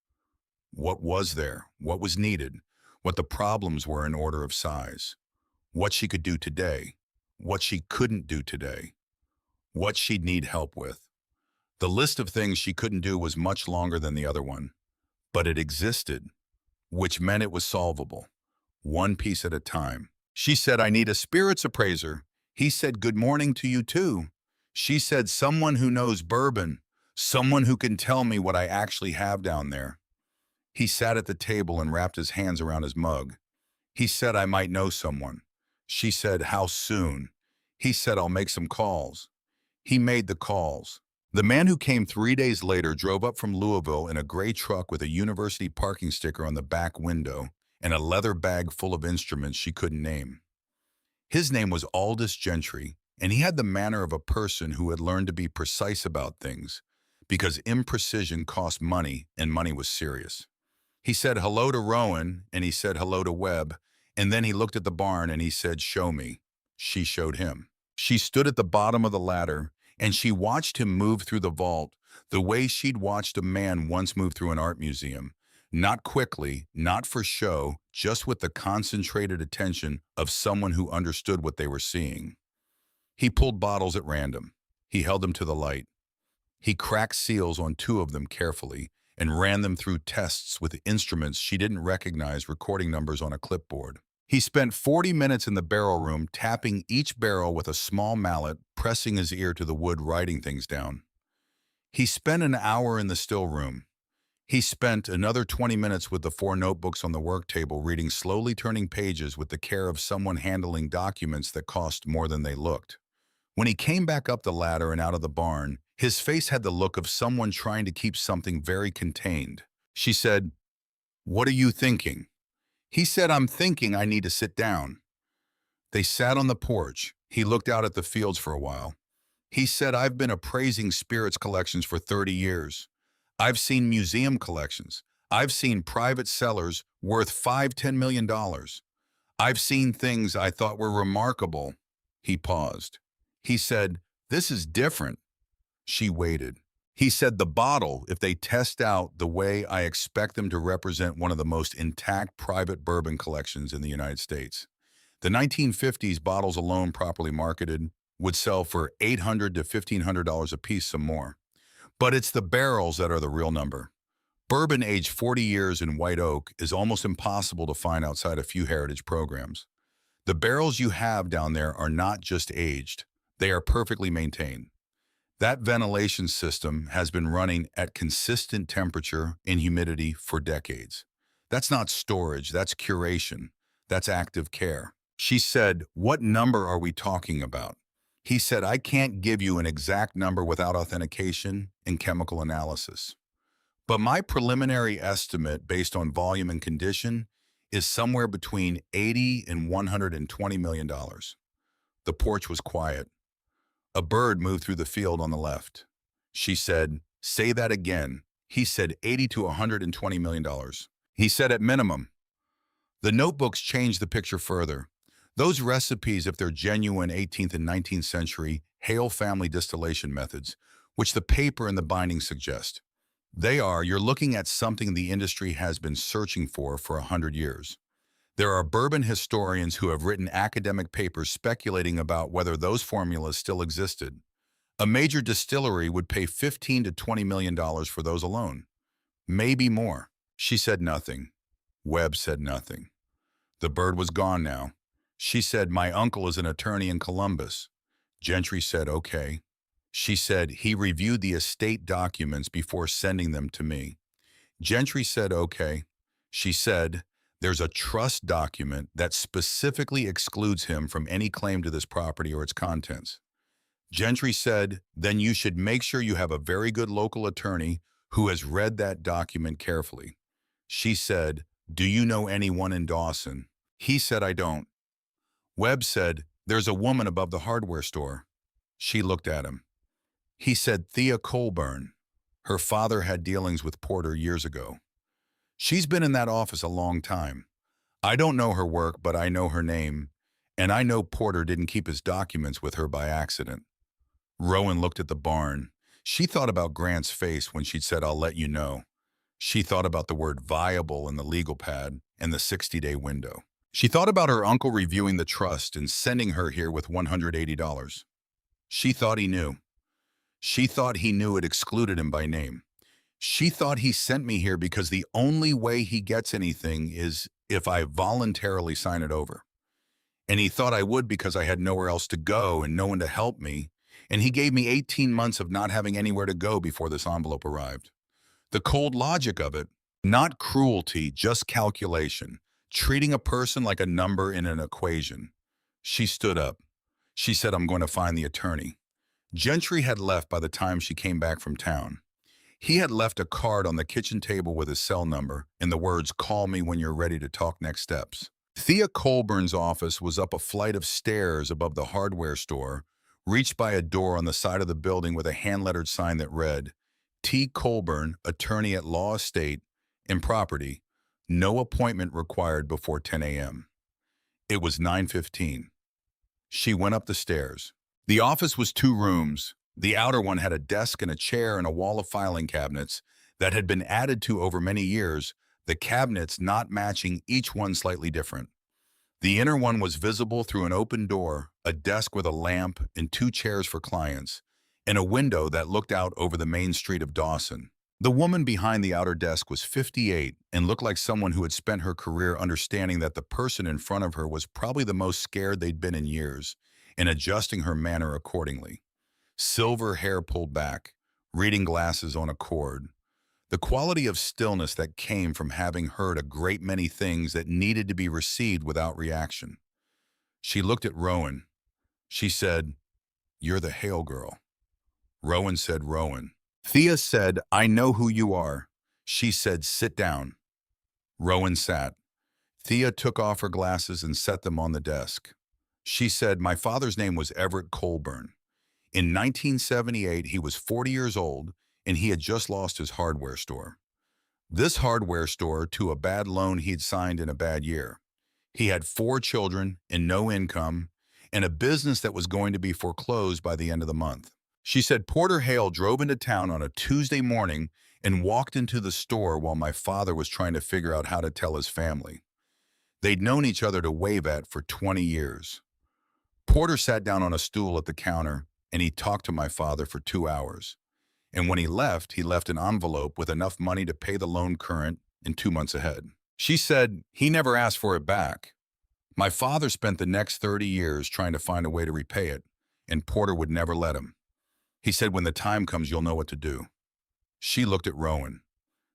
What was there? What was needed? What the problems were in order of size? What she could do today? What she couldn't do today? What she'd need help with? The list of things she couldn't do was much longer than the other one, but it existed, which meant it was solvable, one piece at a time. She said, I need a spirits appraiser. He said, good morning to you too. She said, someone who knows bourbon, someone who can tell me what I actually have down there. He sat at the table and wrapped his hands around his mug. He said, I might know someone. She said, how soon? He said, I'll make some calls. He made the calls. The man who came 3 days later drove up from Louisville in a gray truck with a university parking sticker on the back window and a leather bag full of instruments she couldn't name. His name was Aldous Gentry, and he had the manner of a person who had learned to be precise about things, because imprecision cost money and money was serious. He said hello to Rowan, and he said hello to Webb, and then he looked at the barn and he said, show me. She showed him. She stood at the bottom of the ladder, and she watched him move through the vault the way she'd watched a man once move through an art museum. Not quickly, not for show, just with the concentrated attention of someone who understood what they were seeing. He pulled bottles at random. He held them to the light. He cracked seals on 2 of them carefully and ran them through tests with instruments she didn't recognize, recording numbers on a clipboard. He spent 40 minutes in the barrel room, tapping each barrel with a small mallet, pressing his ear to the wood, writing things down. He spent an hour in the still room. He spent another 20 minutes with the 4 notebooks on the work table, reading slowly turning pages with the care of someone handling documents that cost more than they looked. When he came back up the ladder and out of the barn, his face had the look of someone trying to keep something very contained. She said, what are you thinking? He said, I'm thinking I need to sit down. They sat on the porch. He looked out at the fields for a while. He said, I've been appraising spirits collections for 30 years. I've seen museum collections. I've seen private sellers worth $5–10 million. I've seen things I thought were remarkable. He paused. He said, this is different. She waited. He said, the bottle, if they test out the way I expect them to represent one of the most intact private bourbon collections in the United States. The 1950s bottles alone, properly marketed, would sell for $800 to $1,500 a piece, some more. But it's the barrels that are the real number. Bourbon aged 40 years in white oak is almost impossible to find outside a few heritage programs. The barrels you have down there are not just aged. They are perfectly maintained. That ventilation system has been running at consistent temperature and humidity for decades. That's not storage, that's curation. That's active care. She said, "What number are we talking about?" He said, "I can't give you an exact number without authentication and chemical analysis. But my preliminary estimate based on volume and condition is somewhere between 80 and $120 million. The porch was quiet. A bird moved through the field on the left. She said, "Say that again." He said, 80 to $120 million. He said, "At minimum." The notebooks changed the picture further. Those recipes, if they're genuine 18th and 19th century Hale family distillation methods, which the paper and the binding suggest, you're looking at something the industry has been searching for 100 years. There are bourbon historians who have written academic papers speculating about whether those formulas still existed. A major distillery would pay $15 to $20 million for those alone. Maybe more. She said nothing. Webb said nothing. The bird was gone now. She said, "My uncle is an attorney in Columbus." Gentry said, "Okay." She said, "He reviewed the estate documents before sending them to me." Gentry said, "Okay." She said, "There's a trust document that specifically excludes him from any claim to this property or its contents." Gentry said, "Then you should make sure you have a very good local attorney who has read that document carefully." She said, "Do you know anyone in Dawson?" He said, "I don't." Webb said, "There's a woman above the hardware store." She looked at him. He said, "Thea Colburn. Her father had dealings with Porter years ago. She's been in that office a long time. I don't know her work, but I know her name, and I know Porter didn't keep his documents with her by accident." Rowan looked at the barn. She thought about Grant's face when she'd said, "I'll let you know." She thought about the word viable in the legal pad and the 60-day window. She thought about her uncle reviewing the trust and sending her here with $180. She thought he knew. She thought he knew it excluded him by name. She thought he sent me here because the only way he gets anything is if I voluntarily sign it over. And he thought I would because I had nowhere else to go and no one to help me. And he gave me 18 months of not having anywhere to go before this envelope arrived. The cold logic of it, not cruelty, just calculation, treating a person like a number in an equation. She stood up. She said, "I'm going to find the attorney." Gentry had left by the time she came back from town. He had left a card on the kitchen table with his cell number and the words, "Call me when you're ready to talk next steps." Thea Colburn's office was up a flight of stairs above the hardware store, reached by a door on the side of the building with a hand-lettered sign that read, "T. Colburn, attorney at Law Estate and Property. No appointment required before 10 a.m." It was 9:15. She went up the stairs. The office was 2 rooms. The outer one had a desk and a chair and a wall of filing cabinets that had been added to over many years, the cabinets not matching, each one slightly different. The inner one was visible through an open door, a desk with a lamp and 2 chairs for clients, and a window that looked out over the main street of Dawson. The woman behind the outer desk was 58 and looked like someone who had spent her career understanding that the person in front of her was probably the most scared they'd been in years, and adjusting her manner accordingly. Silver hair pulled back, reading glasses on a cord. The quality of stillness that came from having heard a great many things that needed to be received without reaction. She looked at Rowan. She said, "You're the Hale girl." Rowan said, "Rowan." Thea said, "I know who you are." She said, "Sit down." Rowan sat. Thea took off her glasses and set them on the desk. She said, "My father's name was Everett Colburn. In 1978, he was 40 years old, and he had just lost his hardware store. This hardware store to a bad loan he'd signed in a bad year. He had 4 children and no income, and a business that was going to be foreclosed by the end of the month." She said, "Porter Hale drove into town on a Tuesday morning and walked into the store while my father was trying to figure out how to tell his family. They'd known each other to wave at for 20 years. Porter sat down on a stool at the counter, and he talked to my father for 2 hours. And when he left an envelope with enough money to pay the loan current and 2 months ahead." She said, "He never asked for it back. My father spent the next 30 years trying to find a way to repay it, and Porter would never let him. He said, when the time comes, you'll know what to do. She looked at Rowan.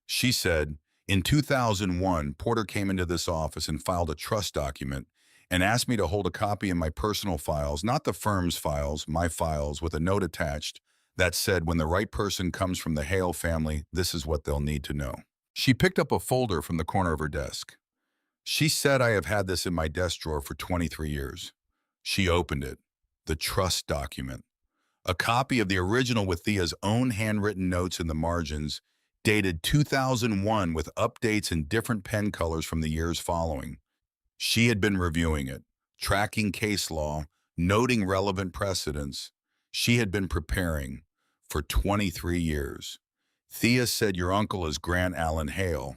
She said, in 2001, Porter came into this office and filed a trust document and asked me to hold a copy in my personal files, not the firm's files, my files, with a note attached that said, when the right person comes from the Hale family, this is what they'll need to know. She picked up a folder from the corner of her desk. She said, I have had this in my desk drawer for 23 years. She opened it. The trust document. A copy of the original with Thea's own handwritten notes in the margins, dated 2001 with updates in different pen colors from the years following. She had been reviewing it, tracking case law, noting relevant precedents. She had been preparing for 23 years. Thea said, your uncle is Grant Allen Hale.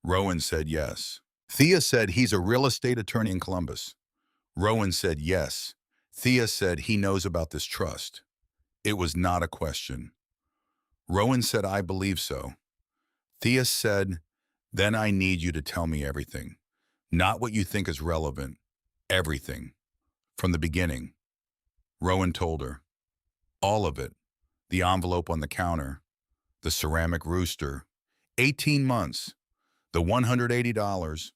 Rowan said yes. Thea said, he's a real estate attorney in Columbus. Rowan said yes. Thea said, he knows about this trust. It was not a question. Rowan said, I believe so. Thea said, then I need you to tell me everything. Not what you think is relevant. Everything. From the beginning. Rowan told her. All of it. The envelope on the counter. The ceramic rooster. 18 months. The $180.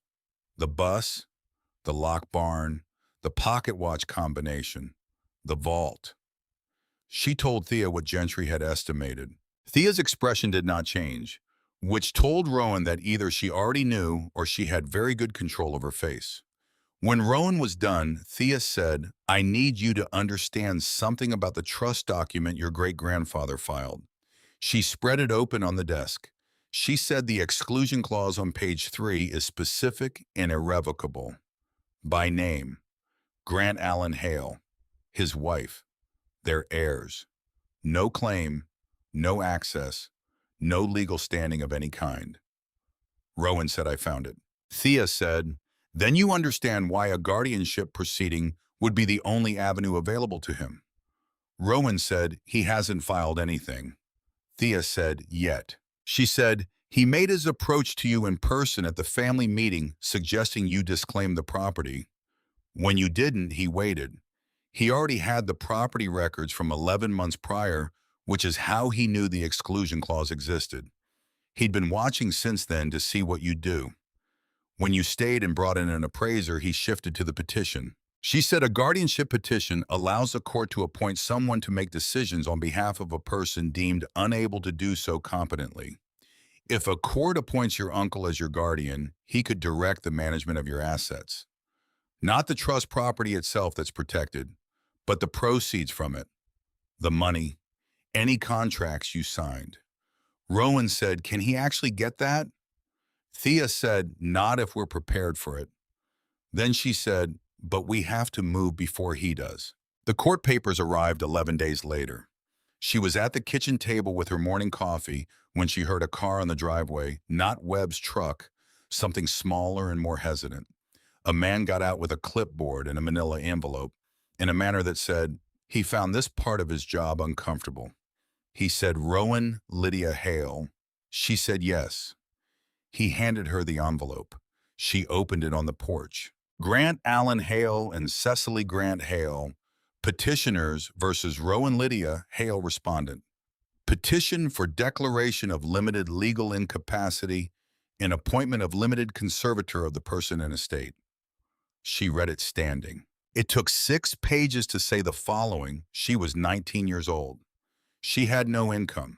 The bus. The lock barn. The pocket watch combination. The vault. She told Thea what Gentry had estimated. Thea's expression did not change, which told Rowan that either she already knew or she had very good control of her face. When Rowan was done, Thea said, I need you to understand something about the trust document your great-grandfather filed. She spread it open on the desk. She said the exclusion clause on page 3 is specific and irrevocable. By name, Grant Allen Hale, his wife, their heirs. No claim, no access, no legal standing of any kind. Rowan said, I found it. Thea said, then you understand why a guardianship proceeding would be the only avenue available to him. Rowan said, he hasn't filed anything. Thea said, yet. She said, he made his approach to you in person at the family meeting suggesting you disclaim the property. When you didn't, he waited. He already had the property records from 11 months prior, which is how he knew the exclusion clause existed. He'd been watching since then to see what you'd do. When you stayed and brought in an appraiser, he shifted to the petition. She said a guardianship petition allows a court to appoint someone to make decisions on behalf of a person deemed unable to do so competently. If a court appoints your uncle as your guardian, he could direct the management of your assets. Not the trust property itself that's protected, but the proceeds from it, the money, any contracts you signed. Rowan said, can he actually get that? Thea said, not if we're prepared for it. Then she said, but we have to move before he does. The court papers arrived 11 days later. She was at the kitchen table with her morning coffee when she heard a car on the driveway, not Webb's truck, something smaller and more hesitant. A man got out with a clipboard and a manila envelope in a manner that said, he found this part of his job uncomfortable. He said, Rowan Lydia Hale. She said yes. He handed her the envelope. She opened it on the porch. Grant Allen Hale and Cecily Grant Hale, petitioners versus Rowan Lydia Hale respondent. Petition for declaration of limited legal incapacity and appointment of limited conservator of the person in estate. She read it standing. It took 6 pages to say the following. She was 19 years old. She had no income.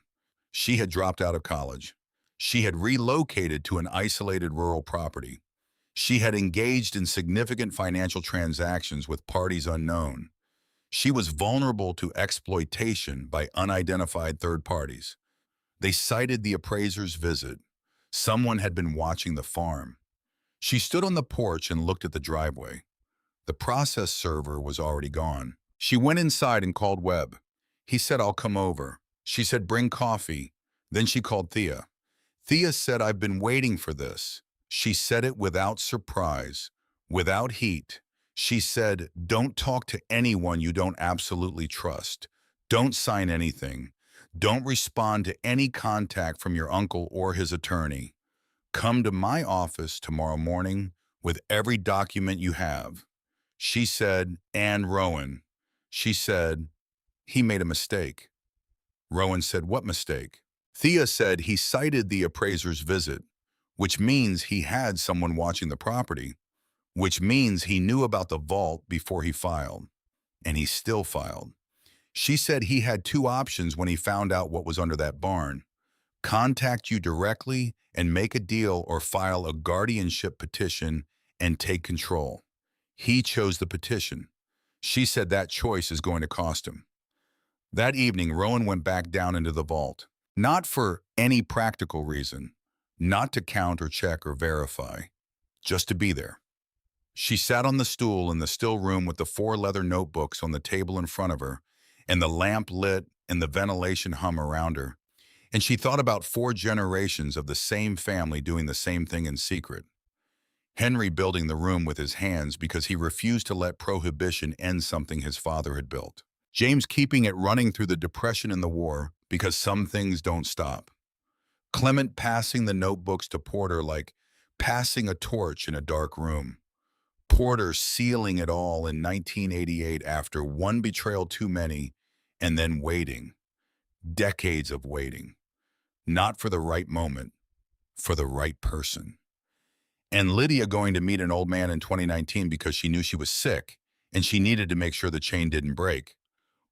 She had dropped out of college. She had relocated to an isolated rural property. She had engaged in significant financial transactions with parties unknown. She was vulnerable to exploitation by unidentified third parties. They cited the appraiser's visit. Someone had been watching the farm. She stood on the porch and looked at the driveway. The process server was already gone. She went inside and called Webb. He said, I'll come over. She said, bring coffee. Then she called Thea. Thea said, I've been waiting for this. She said it without surprise, without heat. She said, don't talk to anyone you don't absolutely trust. Don't sign anything. Don't respond to any contact from your uncle or his attorney. Come to my office tomorrow morning with every document you have. She said, and Rowan. She said, he made a mistake. Rowan said, "What mistake?" Thea said he cited the appraiser's visit, which means he had someone watching the property, which means he knew about the vault before he filed, and he still filed. She said he had two options when he found out what was under that barn: contact you directly and make a deal, or file a guardianship petition and take control. He chose the petition. She said that choice is going to cost him. That evening, Rowan went back down into the vault, not for any practical reason, not to count or check or verify, just to be there. She sat on the stool in the still room with the four leather notebooks on the table in front of her, and the lamp lit and the ventilation hum around her. And she thought about 4 generations of the same family doing the same thing in secret. Henry building the room with his hands because he refused to let prohibition end something his father had built. James keeping it running through the Depression and the war because some things don't stop. Clement passing the notebooks to Porter like passing a torch in a dark room. Porter sealing it all in 1988 after one betrayal too many, and then waiting. Decades of waiting. Not for the right moment, for the right person. And Lydia going to meet an old man in 2019 because she knew she was sick and she needed to make sure the chain didn't break.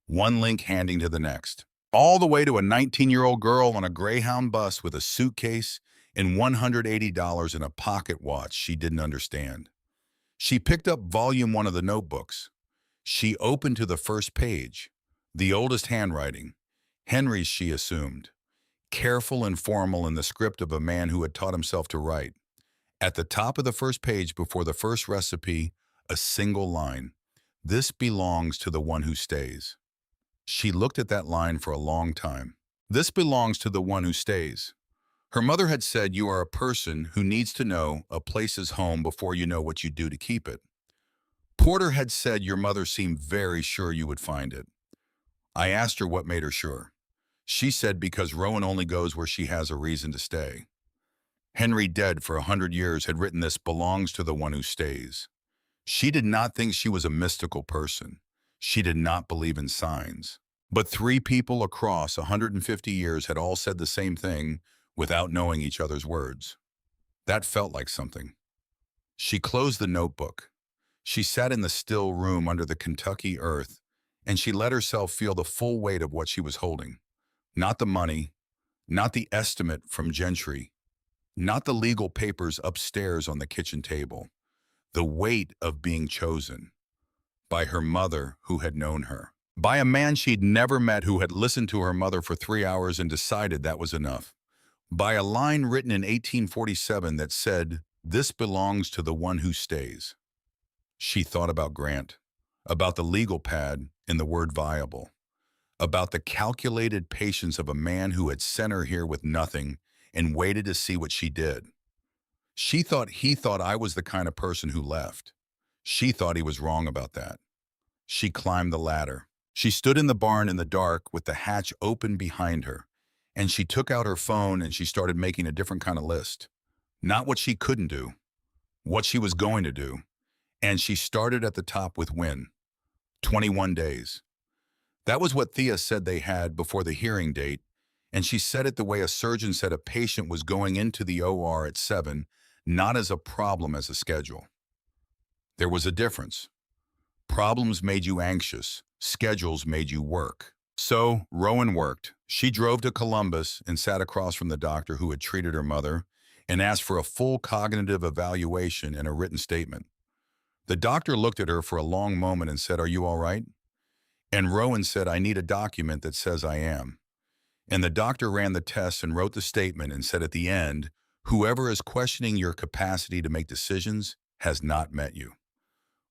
One link handing to the next. All the way to a 19-year-old girl on a Greyhound bus with a suitcase and $180 in a pocket watch she didn't understand. She picked up volume 1 of the notebooks. She opened to the first page. The oldest handwriting. Henry's, she assumed. Careful and formal in the script of a man who had taught himself to write. At the top of the first page, before the first recipe, a single line. This belongs to the one who stays. She looked at that line for a long time. This belongs to the one who stays. Her mother had said you are a person who needs to know a place's home before you know what you do to keep it. Porter had said your mother seemed very sure you would find it. I asked her what made her sure. She said because Rowan only goes where she has a reason to stay. Henry, dead for 100 years, had written this belongs to the one who stays. She did not think she was a mystical person. She did not believe in signs. But 3 people across 150 years had all said the same thing without knowing each other's words. That felt like something. She closed the notebook. She sat in the still room under the Kentucky earth, and she let herself feel the full weight of what she was holding. Not the money, not the estimate from Gentry, not the legal papers upstairs on the kitchen table. The weight of being chosen by her mother who had known her, by a man she'd never met who had listened to her mother for 3 hours and decided that was enough, by a line written in 1847 that said, "This belongs to the one who stays." She thought about Grant, about the legal pad and the word viable, about the calculated patience of a man who had sent her here with nothing and waited to see what she did. She thought he thought I was the kind of person who left. She thought he was wrong about that. She climbed the ladder. She stood in the barn in the dark with the hatch open behind her, and she took out her phone and she started making a different kind of list. Not what she couldn't do, what she was going to do. And she started at the top with when. 21 days. That was what Thea said they had before the hearing date, and she said it the way a surgeon said a patient was going into the OR at 7, not as a problem, as a schedule. There was a difference. Problems made you anxious. Schedules made you work. So Rowan worked. She drove to Columbus and sat across from the doctor who had treated her mother and asked for a full cognitive evaluation and a written statement. The doctor looked at her for a long moment and said, "Are you all right?" And Rowan said, "I need a document that says I am." And the doctor ran the tests and wrote the statement and said at the end, "Whoever is questioning your capacity to make decisions has not met you."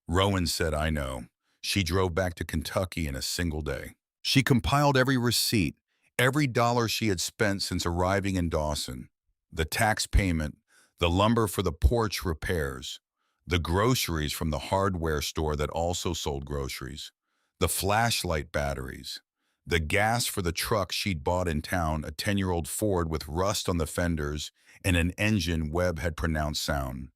Rowan said, "I know." She drove back to Kentucky in a single day. She compiled every receipt, every dollar she had spent since arriving in Dawson, the tax payment, the lumber for the porch repairs, the groceries from the hardware store that also sold groceries, the flashlight batteries, the gas for the truck she'd bought in town, a 10-year-old Ford with rust on the fenders and an engine Webb had pronounced sound.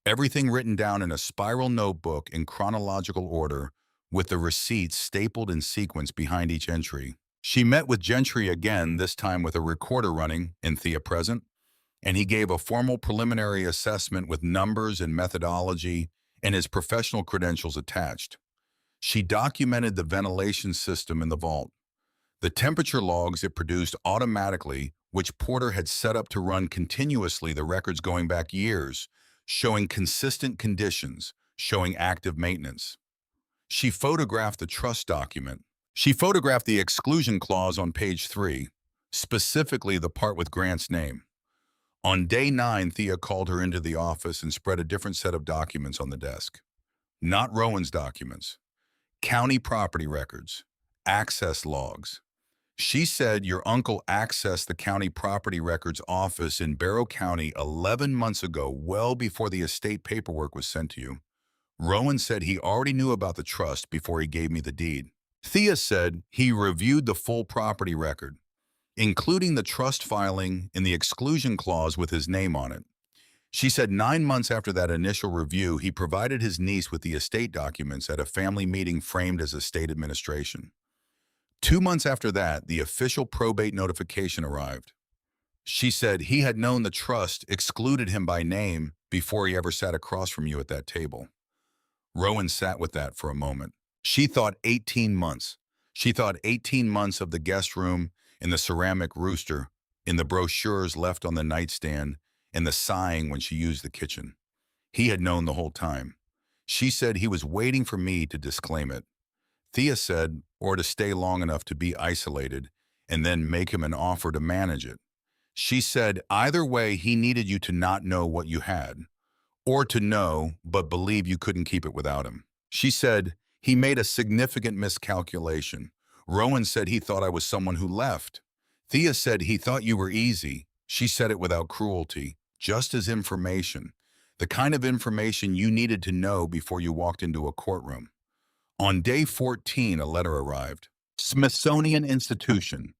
Everything written down in a spiral notebook in chronological order with the receipts stapled in sequence behind each entry. She met with Gentry again, this time with a recorder running and Thea present, and he gave a formal preliminary assessment with numbers and methodology and his professional credentials attached. She documented the ventilation system in the vault, the temperature logs it produced automatically, which Porter had set up to run continuously, the records going back years, showing consistent conditions, showing active maintenance. She photographed the trust document. She photographed the exclusion clause on page 3, specifically the part with Grant's name. On day 9, Thea called her into the office and spread a different set of documents on the desk. Not Rowan's documents. County property records. Access logs. She said your uncle accessed the county property records office in Barrow County 11 months ago, well before the estate paperwork was sent to you. Rowan said he already knew about the trust before he gave me the deed. Thea said he reviewed the full property record, including the trust filing and the exclusion clause with his name on it. She said 9 months after that initial review, he provided his niece with the estate documents at a family meeting framed as estate administration. 2 months after that, the official probate notification arrived. She said he had known the trust excluded him by name before he ever sat across from you at that table. Rowan sat with that for a moment. She thought 18 months. She thought 18 months of the guest room, in the ceramic rooster, in the brochures left on the nightstand, and the sighing when she used the kitchen. He had known the whole time. She said he was waiting for me to disclaim it. Thea said, or to stay long enough to be isolated, and then make him an offer to manage it. She said either way he needed you to not know what you had, or to know but believe you couldn't keep it without him. She said he made a significant miscalculation. Rowan said he thought I was someone who left. Thea said he thought you were easy. She said it without cruelty, just as information, the kind of information you needed to know before you walked into a courtroom. On day 14, a letter arrived. Smithsonian Institution,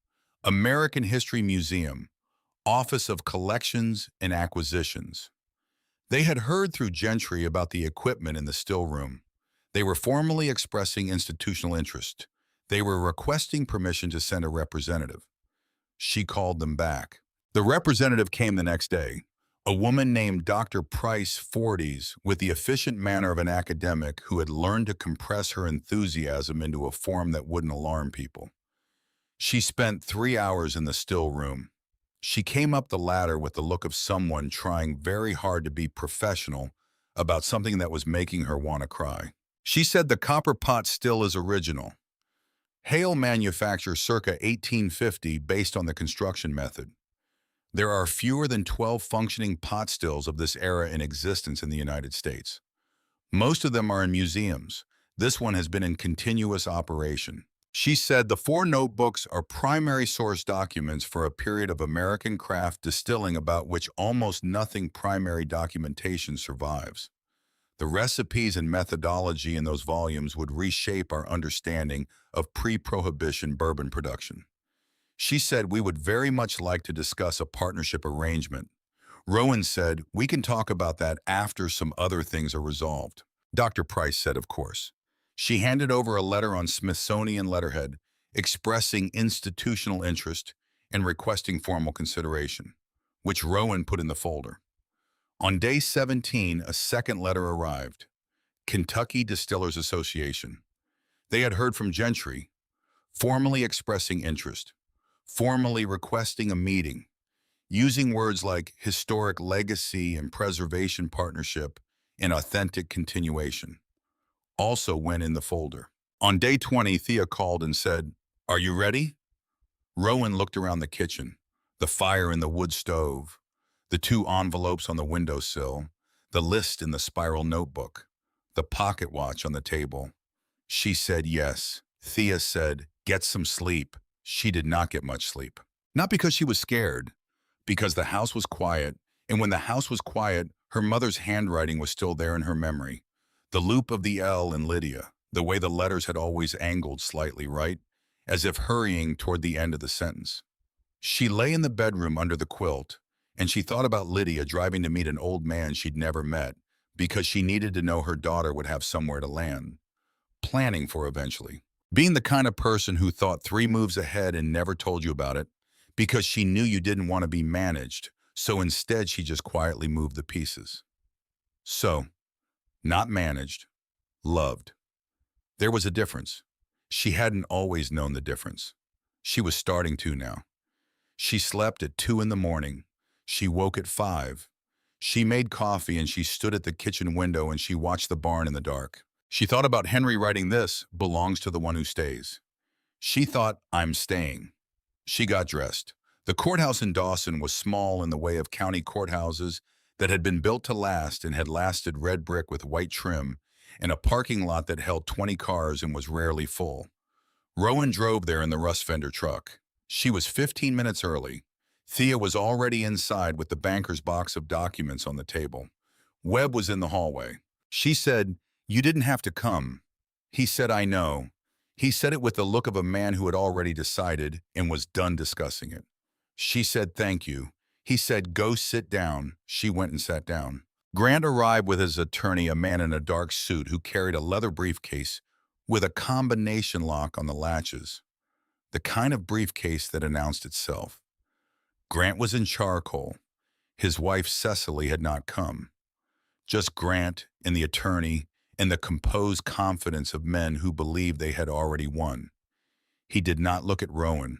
American History Museum, Office of Collections and Acquisitions. They had heard through Gentry about the equipment in the still room. They were formally expressing institutional interest. They were requesting permission to send a representative. She called them back. The representative came the next day, a woman named Dr. Price, 40s, with the efficient manner of an academic who had learned to compress her enthusiasm into a form that wouldn't alarm people. She spent 3 hours in the still room. She came up the ladder with the look of someone trying very hard to be professional about something that was making her want to cry. She said the copper pot still is original. Hale manufacture circa 1850 based on the construction method. There are fewer than 12 functioning pot stills of this era in existence in the United States. Most of them are in museums. This one has been in continuous operation. She said the 4 notebooks are primary source documents for a period of American craft distilling about which almost nothing primary documentation survives. The recipes and methodology in those volumes would reshape our understanding of pre-prohibition bourbon production. She said we would very much like to discuss a partnership arrangement. Rowan said we can talk about that after some other things are resolved. Dr. Price said, of course. She handed over a letter on Smithsonian letterhead, expressing institutional interest and requesting formal consideration, which Rowan put in the folder. On day 17, a second letter arrived. Kentucky Distillers Association. They had heard from Gentry, formally expressing interest, formally requesting a meeting, using words like historic legacy and preservation partnership and authentic continuation. Also went in the folder. On day 20, Thea called and said, "Are you ready?" Rowan looked around the kitchen, the fire in the wood stove, the 2 envelopes on the windowsill, the list in the spiral notebook, the pocket watch on the table. She said yes. Thea said, "Get some sleep." She did not get much sleep. Not because she was scared, because the house was quiet, and when the house was quiet, her mother's handwriting was still there in her memory. The loop of the L in Lydia, the way the letters had always angled slightly right, as if hurrying toward the end of the sentence. She lay in the bedroom under the quilt, and she thought about Lydia driving to meet an old man she'd never met because she needed to know her daughter would have somewhere to land. Planning for eventually. Being the kind of person who thought 3 moves ahead and never told you about it because she knew you didn't want to be managed, so instead she just quietly moved the pieces. So, not managed, loved. There was a difference. She hadn't always known the difference. She was starting to now. She slept at 2 in the morning. She woke at 5. She made coffee and she stood at the kitchen window and she watched the barn in the dark. She thought about Henry writing this, belongs to the one who stays. She thought, I'm staying. She got dressed. The courthouse in Dawson was small in the way of county courthouses that had been built to last and had lasted red brick with white trim and a parking lot that held 20 cars and was rarely full. Rowan drove there in the rust fender truck. She was 15 minutes early. Thea was already inside with the banker's box of documents on the table. Webb was in the hallway. She said, "You didn't have to come." He said, "I know." He said it with the look of a man who had already decided and was done discussing it. She said, "Thank you." He said, "Go sit down." She went and sat down. Grant arrived with his attorney, a man in a dark suit who carried a leather briefcase with a combination lock on the latches, the kind of briefcase that announced itself. Grant was in charcoal. His wife, Cecily, had not come. Just Grant and the attorney and the composed confidence of men who believed they had already won. He did not look at Rowan,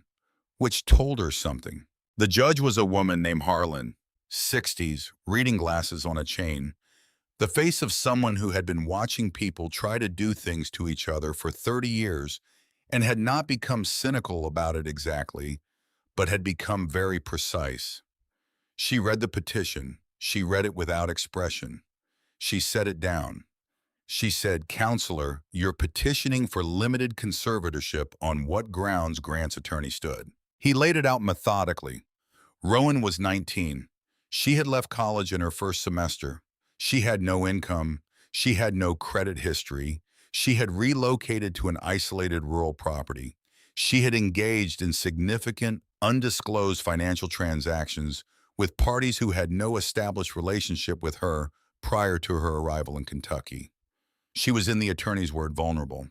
which told her something. The judge was a woman named Harlan, 60s, reading glasses on a chain, the face of someone who had been watching people try to do things to each other for 30 years and had not become cynical about it exactly, but had become very precise. She read the petition. She read it without expression. She set it down. She said, "Counselor, you're petitioning for limited conservatorship on what grounds?" Grant's attorney stood. He laid it out methodically. Rowan was 19. She had left college in her first semester. She had no income. She had no credit history. She had relocated to an isolated rural property. She had engaged in significant, undisclosed financial transactions with parties who had no established relationship with her prior to her arrival in Kentucky. She was, in the attorney's word, vulnerable.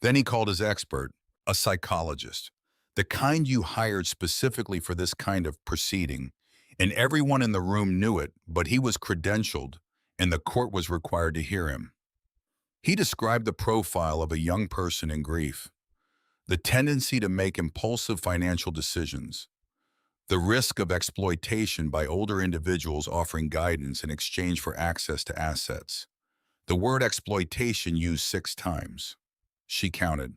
Then he called his expert, a psychologist, the kind you hired specifically for this kind of proceeding, and everyone in the room knew it, but he was credentialed, and the court was required to hear him. He described the profile of a young person in grief, the tendency to make impulsive financial decisions, the risk of exploitation by older individuals offering guidance in exchange for access to assets. The word exploitation used 6 times. She counted.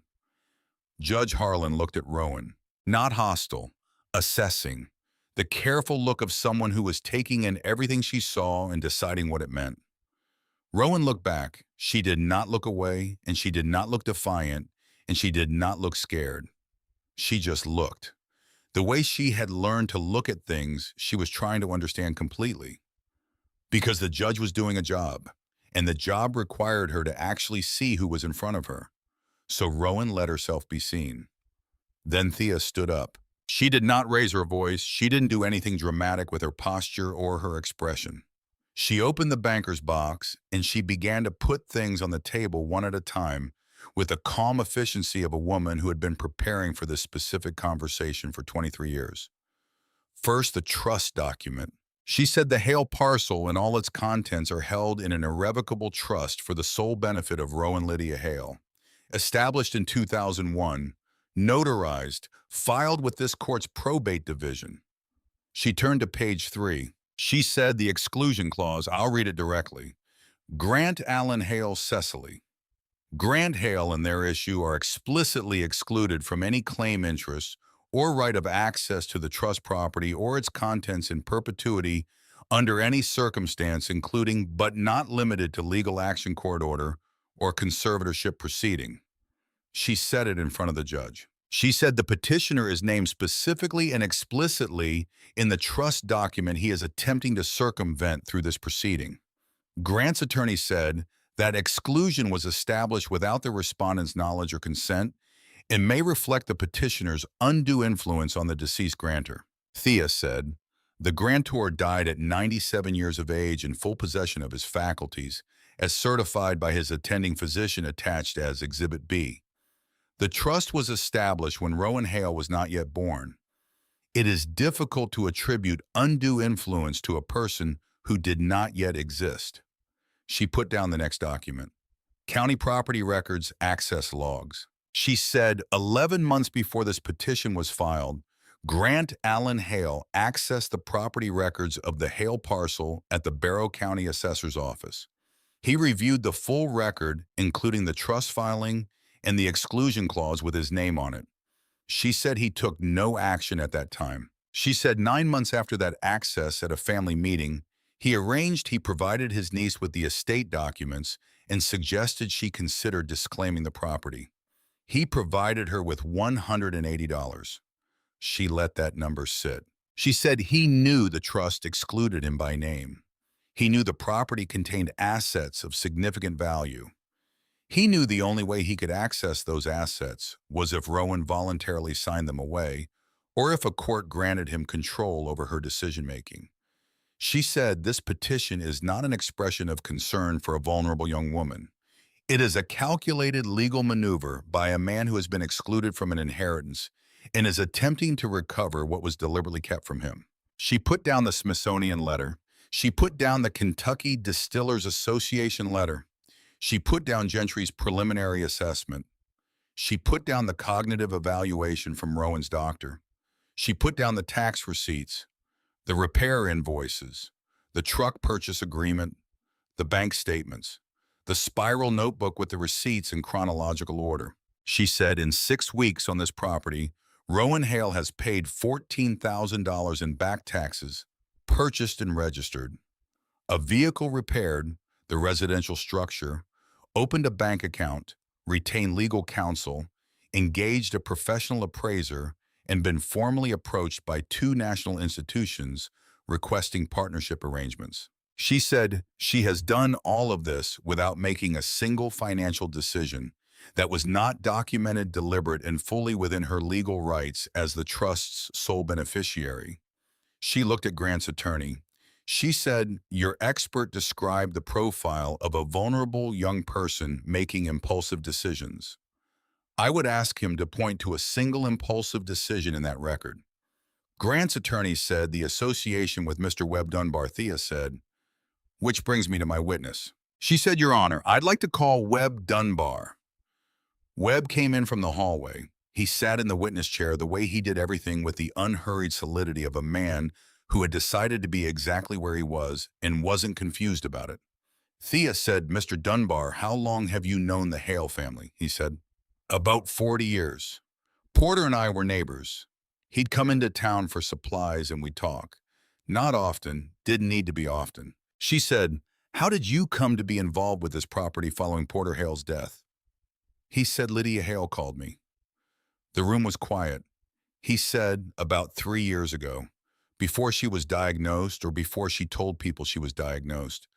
Judge Harlan looked at Rowan, not hostile, assessing, the careful look of someone who was taking in everything she saw and deciding what it meant. Rowan looked back. She did not look away, and she did not look defiant, and she did not look scared. She just looked. The way she had learned to look at things, she was trying to understand completely. Because the judge was doing a job, and the job required her to actually see who was in front of her. So Rowan let herself be seen. Then Thea stood up. She did not raise her voice. She didn't do anything dramatic with her posture or her expression. She opened the banker's box, and she began to put things on the table one at a time with the calm efficiency of a woman who had been preparing for this specific conversation for 23 years. First, the trust document. She said the Hale parcel and all its contents are held in an irrevocable trust for the sole benefit of Rowan Lydia Hale. Established in 2001, notarized, filed with this court's probate division. She turned to page 3. She said the exclusion clause, I'll read it directly. Grant Allen Hale Cecily. Grant Hale and their issue are explicitly excluded from any claim interest or right of access to the trust property or its contents in perpetuity under any circumstance, including but not limited to legal action court order or conservatorship proceeding. She said it in front of the judge. She said the petitioner is named specifically and explicitly in the trust document he is attempting to circumvent through this proceeding. Grant's attorney said that exclusion was established without the respondent's knowledge or consent and may reflect the petitioner's undue influence on the deceased grantor. Thea said, the grantor died at 97 years of age in full possession of his faculties, as certified by his attending physician attached as Exhibit B. The trust was established when Rowan Hale was not yet born. It is difficult to attribute undue influence to a person who did not yet exist. She put down the next document. County property records access logs. She said 11 months before this petition was filed, Grant Allen Hale accessed the property records of the Hale parcel at the Barrow County Assessor's Office. He reviewed the full record, including the trust filing and the exclusion clause with his name on it. She said he took no action at that time. She said 9 months after that access at a family meeting, he provided his niece with the estate documents and suggested she consider disclaiming the property. He provided her with $180. She let that number sit. She said he knew the trust excluded him by name. He knew the property contained assets of significant value. He knew the only way he could access those assets was if Rowan voluntarily signed them away or if a court granted him control over her decision-making. She said this petition is not an expression of concern for a vulnerable young woman. It is a calculated legal maneuver by a man who has been excluded from an inheritance and is attempting to recover what was deliberately kept from him. She put down the Smithsonian letter. She put down the Kentucky Distillers Association letter. She put down Gentry's preliminary assessment. She put down the cognitive evaluation from Rowan's doctor. She put down the tax receipts, the repair invoices, the truck purchase agreement, the bank statements, the spiral notebook with the receipts in chronological order. She said in 6 weeks on this property, Rowan Hale has paid $14,000 in back taxes, purchased and registered, a vehicle repaired, the residential structure, opened a bank account, retained legal counsel, engaged a professional appraiser, and been formally approached by 2 national institutions requesting partnership arrangements. She said she has done all of this without making a single financial decision that was not documented, deliberate, and fully within her legal rights as the trust's sole beneficiary. She looked at Grant's attorney. She said, "Your expert described the profile of a vulnerable young person making impulsive decisions. I would ask him to point to a single impulsive decision in that record." Grant's attorney said the association with Mr. Webb Dunbar. Thea said, "Which brings me to my witness." She said, "Your Honor, I'd like to call Webb Dunbar." Webb came in from the hallway. He sat in the witness chair the way he did everything with the unhurried solidity of a man who had decided to be exactly where he was and wasn't confused about it. Thea said, "Mr. Dunbar, how long have you known the Hale family?" He said, "About 40 years. Porter and I were neighbors. He'd come into town for supplies and we'd talk. Not often, didn't need to be often." She said, "How did you come to be involved with this property following Porter Hale's death?" He said, "Lydia Hale called me." The room was quiet. He said, "About 3 years ago, before she was diagnosed or before she told people she was diagnosed."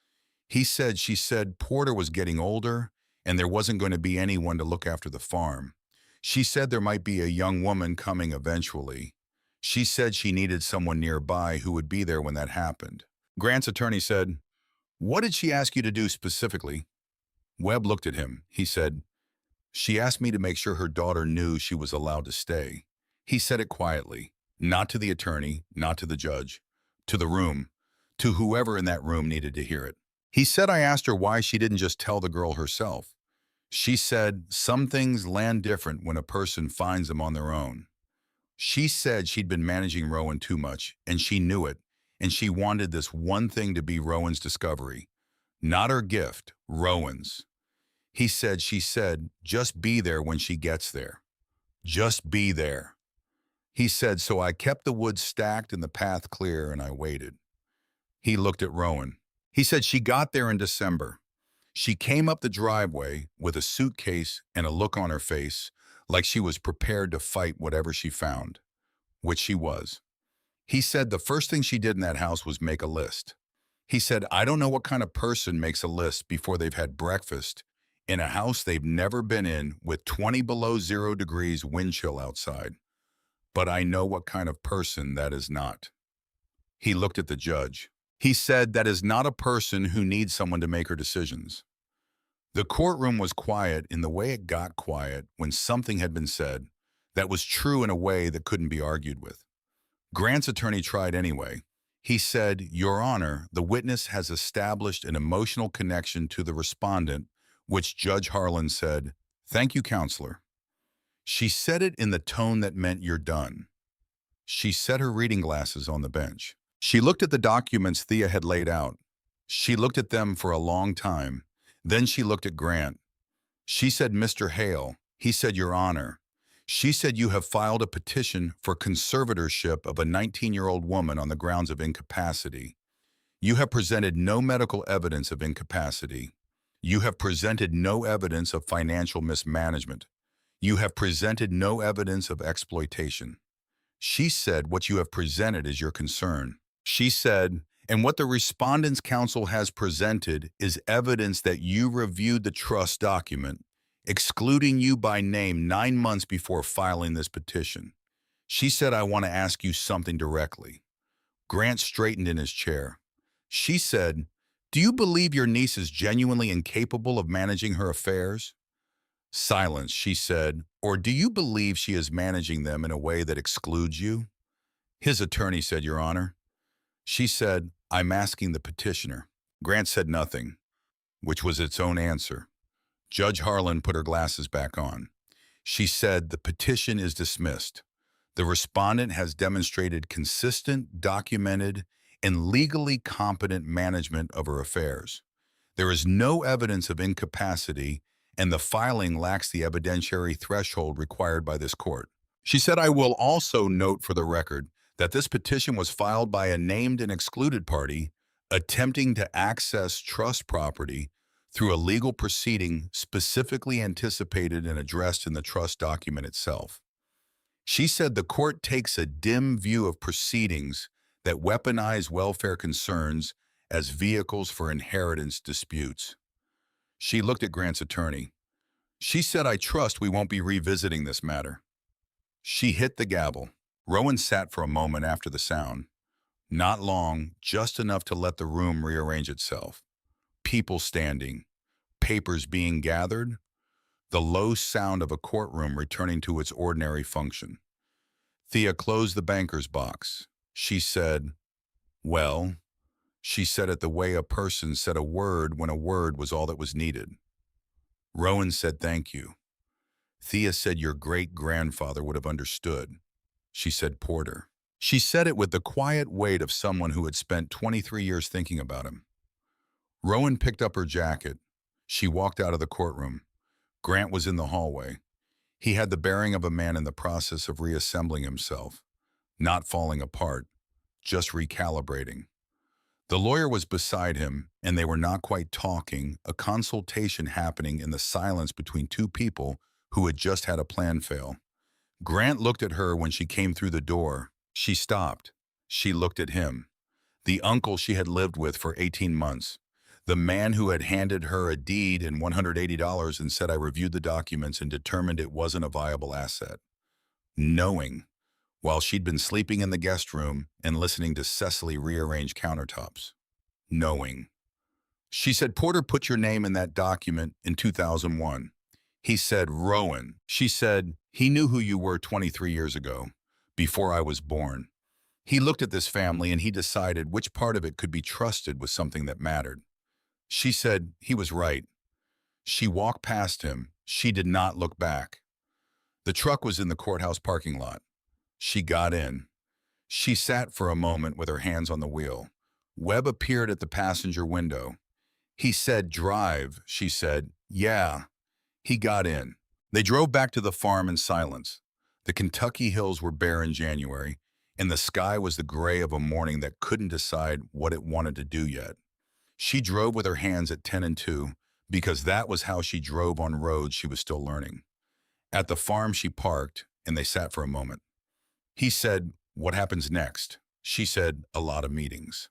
He said, "She said Porter was getting older and there wasn't going to be anyone to look after the farm. She said there might be a young woman coming eventually. She said she needed someone nearby who would be there when that happened." Grant's attorney said, "What did she ask you to do specifically?" Webb looked at him. He said, "She asked me to make sure her daughter knew she was allowed to stay." He said it quietly, not to the attorney, not to the judge, to the room, to whoever in that room needed to hear it. He said, "I asked her why she didn't just tell the girl herself. She said, some things land different when a person finds them on their own. She said she'd been managing Rowan too much, and she knew it, and she wanted this one thing to be Rowan's discovery. Not her gift, Rowan's." He said, "She said, just be there when she gets there. Just be there." He said, "So I kept the wood stacked and the path clear, and I waited." He looked at Rowan. He said, "She got there in December. She came up the driveway with a suitcase and a look on her face like she was prepared to fight whatever she found," which she was. He said the first thing she did in that house was make a list. He said, "I don't know what kind of person makes a list before they've had breakfast in a house they've never been in with 20 below 0 degrees wind chill outside. But I know what kind of person that is not." He looked at the judge. He said, "That is not a person who needs someone to make her decisions." The courtroom was quiet in the way it got quiet when something had been said that was true in a way that couldn't be argued with. Grant's attorney tried anyway. He said, "Your Honor, the witness has established an emotional connection to the respondent," which Judge Harlan said, "Thank you, counselor." She said it in the tone that meant you're done. She set her reading glasses on the bench. She looked at the documents Thea had laid out. She looked at them for a long time. Then she looked at Grant. She said, "Mr. Hale." He said, "Your Honor." She said, "You have filed a petition for conservatorship of a 19-year-old woman on the grounds of incapacity. You have presented no medical evidence of incapacity. You have presented no evidence of financial mismanagement. You have presented no evidence of exploitation." She said, "What you have presented is your concern." She said, "And what the respondent's counsel has presented is evidence that you reviewed the trust document, excluding you by name 9 months before filing this petition." She said, "I want to ask you something directly." Grant straightened in his chair. She said, "Do you believe your niece is genuinely incapable of managing her affairs?" Silence, she said, "Or do you believe she is managing them in a way that excludes you?" His attorney said, "Your Honor." She said, "I'm asking the petitioner." Grant said nothing, which was its own answer. Judge Harlan put her glasses back on. She said, "The petition is dismissed. The respondent has demonstrated consistent, documented, and legally competent management of her affairs. There is no evidence of incapacity, and the filing lacks the evidentiary threshold required by this court." She said, "I will also note for the record that this petition was filed by a named and excluded party attempting to access trust property through a legal proceeding specifically anticipated and addressed in the trust document itself." She said, "The court takes a dim view of proceedings that weaponize welfare concerns as vehicles for inheritance disputes." She looked at Grant's attorney. She said, "I trust we won't be revisiting this matter." She hit the gavel. Rowan sat for a moment after the sound. Not long, just enough to let the room rearrange itself. People standing, papers being gathered, the low sound of a courtroom returning to its ordinary function. Thea closed the banker's box. She said, "Well," she said it the way a person said a word when a word was all that was needed. Rowan said, "Thank you." Thea said, "Your great-grandfather would have understood." She said, "Porter." She said it with the quiet weight of someone who had spent 23 years thinking about him. Rowan picked up her jacket. She walked out of the courtroom. Grant was in the hallway. He had the bearing of a man in the process of reassembling himself, not falling apart, just recalibrating. The lawyer was beside him, and they were not quite talking, a consultation happening in the silence between two people who had just had a plan fail. Grant looked at her when she came through the door. She stopped. She looked at him. The uncle she had lived with for 18 months. The man who had handed her a deed and $180 and said, "I reviewed the documents and determined it wasn't a viable asset." Knowing, while she'd been sleeping in the guest room and listening to Cecily rearrange countertops. Knowing. She said, "Porter put your name in that document in 2001. He said, 'Rowan.'" She said, "He knew who you were 23 years ago, before I was born. He looked at this family and he decided which part of it could be trusted with something that mattered." She said, "He was right." She walked past him. She did not look back. The truck was in the courthouse parking lot. She got in. She sat for a moment with her hands on the wheel. Webb appeared at the passenger window. He said, "Drive," she said. "Yeah." He got in. They drove back to the farm in silence. The Kentucky hills were bare in January, and the sky was the gray of a morning that couldn't decide what it wanted to do yet. She drove with her hands at 10 and 2 because that was how she drove on roads she was still learning. At the farm she parked, and they sat for a moment. He said, "What happens next?" She said, "A lot of meetings."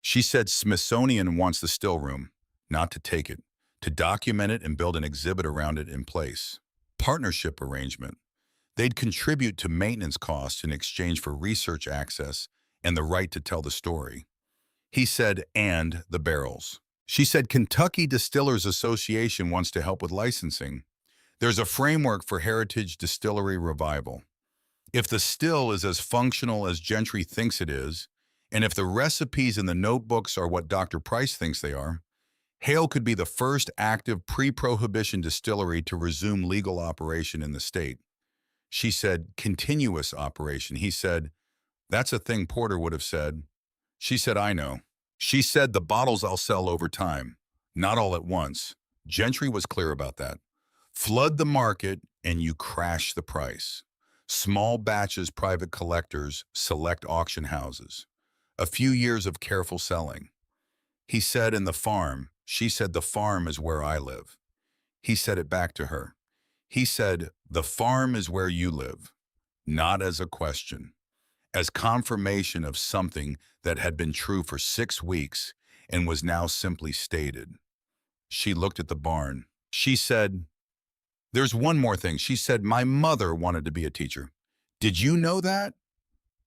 She said, "Smithsonian wants the still room, not to take it, to document it and build an exhibit around it in place. Partnership arrangement. They'd contribute to maintenance costs in exchange for research access and the right to tell the story." He said, "And the barrels." She said Kentucky Distillers Association wants to help with licensing. There's a framework for heritage distillery revival. If the still is as functional as Gentry thinks it is, and if the recipes in the notebooks are what Dr. Price thinks they are, Hale could be the first active pre-prohibition distillery to resume legal operation in the state. She said, continuous operation. He said, that's a thing Porter would have said. She said, I know. She said, the bottles I'll sell over time, not all at once. Gentry was clear about that. Flood the market and you crash the price. Small batches, private collectors, select auction houses. A few years of careful selling. He said, in the farm. She said, the farm is where I live. He said it back to her. He said, the farm is where you live. Not as a question, as confirmation of something that had been true for 6 weeks and was now simply stated. She looked at the barn. She said, there's one more thing. She said, my mother wanted to be a teacher. Did you know that?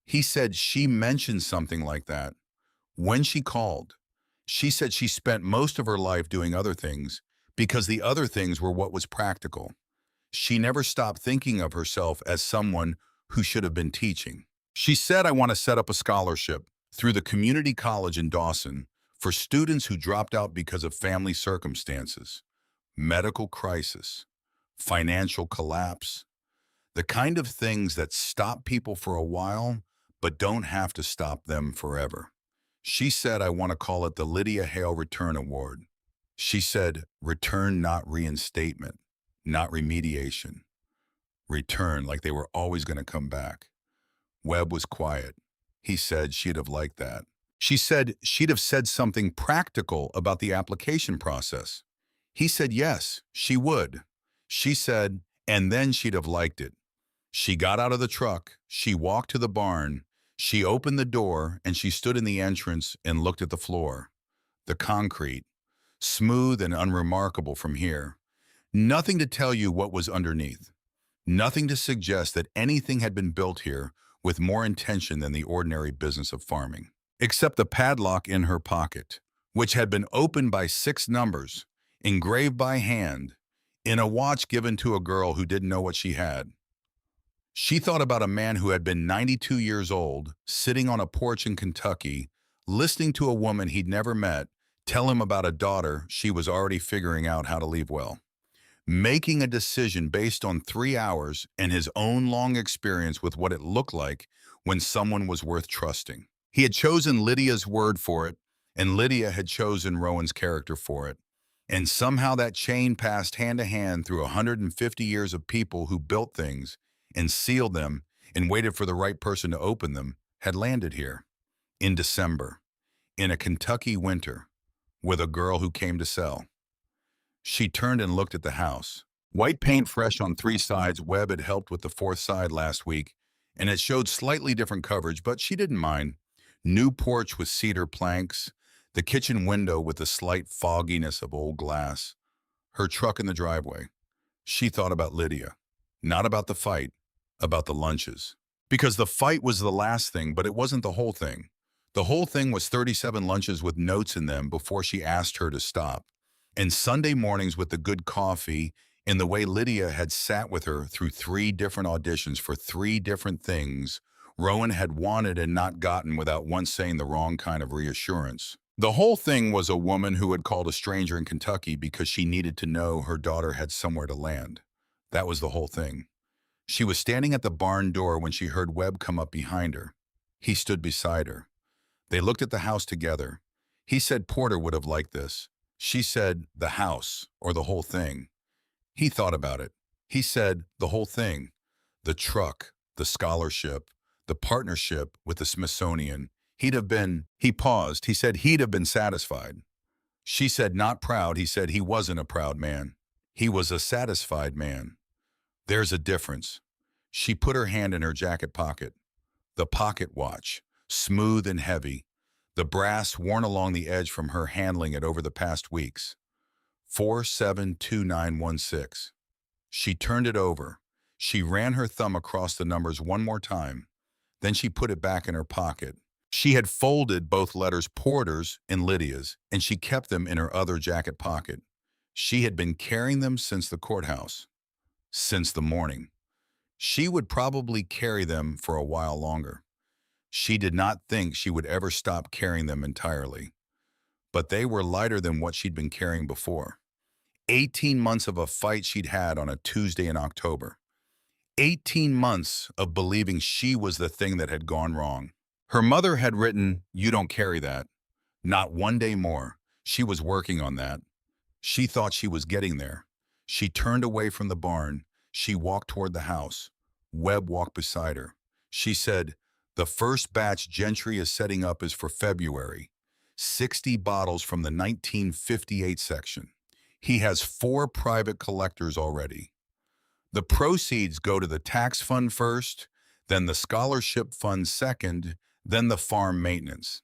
He said she mentioned something like that. When she called, she said she spent most of her life doing other things because the other things were what was practical. She never stopped thinking of herself as someone who should have been teaching. She said, I want to set up a scholarship through the community college in Dawson for students who dropped out because of family circumstances, medical crisis, financial collapse, the kind of things that stop people for a while but don't have to stop them forever. She said, I want to call it the Lydia Hale Return Award. She said, return, not reinstatement, not remediation. Return, like they were always going to come back. Webb was quiet. He said she'd have liked that. She said she'd have said something practical about the application process. He said yes, she would. She said, and then she'd have liked it. She got out of the truck, she walked to the barn, she opened the door, and she stood in the entrance and looked at the floor. The concrete, smooth and unremarkable from here. Nothing to tell you what was underneath. Nothing to suggest that anything had been built here with more intention than the ordinary business of farming. Except the padlock in her pocket, which had been opened by 6 numbers, engraved by hand, in a watch given to a girl who didn't know what she had. She thought about a man who had been 92 years old, sitting on a porch in Kentucky, listening to a woman he'd never met tell him about a daughter she was already figuring out how to leave well. Making a decision based on 3 hours and his own long experience with what it looked like when someone was worth trusting. He had chosen Lydia's word for it, and Lydia had chosen Rowan's character for it. And somehow that chain passed hand to hand through 150 years of people who built things and sealed them and waited for the right person to open them, had landed here, in December, in a Kentucky winter, with a girl who came to sell. She turned and looked at the house. White paint fresh on 3 sides. Webb had helped with the 4th side last week, and it showed slightly different coverage, but she didn't mind. New porch with cedar planks, the kitchen window with the slight fogginess of old glass, her truck in the driveway. She thought about Lydia, not about the fight, about the lunches. Because the fight was the last thing, but it wasn't the whole thing. The whole thing was 37 lunches with notes in them before she asked her to stop. And Sunday mornings with the good coffee and the way Lydia had sat with her through 3 different auditions for 3 different things Rowan had wanted and not gotten without once saying the wrong kind of reassurance. The whole thing was a woman who had called a stranger in Kentucky because she needed to know her daughter had somewhere to land. That was the whole thing. She was standing at the barn door when she heard Webb come up behind her. He stood beside her. They looked at the house together. He said Porter would have liked this. She said the house, or the whole thing. He thought about it. He said the whole thing. The truck, the scholarship, the partnership with the Smithsonian. He paused. He said he'd have been satisfied. She said not proud. He said he wasn't a proud man. He was a satisfied man. There's a difference. She put her hand in her jacket pocket. The pocket watch, smooth and heavy, the brass worn along the edge from her handling it over the past weeks. 472916. She turned it over. She ran her thumb across the numbers one more time. Then she put it back in her pocket. She had folded both letters, Porter's and Lydia's, and she kept them in her other jacket pocket. She had been carrying them since the courthouse, since the morning. She would probably carry them for a while longer. She did not think she would ever stop carrying them entirely, but they were lighter than what she'd been carrying before. 18 months of a fight she'd had on a Tuesday in October. 18 months of believing she was the thing that had gone wrong. Her mother had written, "You don't carry that." Not one day more. She was working on that. She thought she was getting there. She turned away from the barn. She walked toward the house. Webb walked beside her. She said, "The first batch Gentry is setting up is for February. 60 bottles from the 1958 section. He has 4 private collectors already. The proceeds go to the tax fund first, then the scholarship fund second, then the farm maintenance.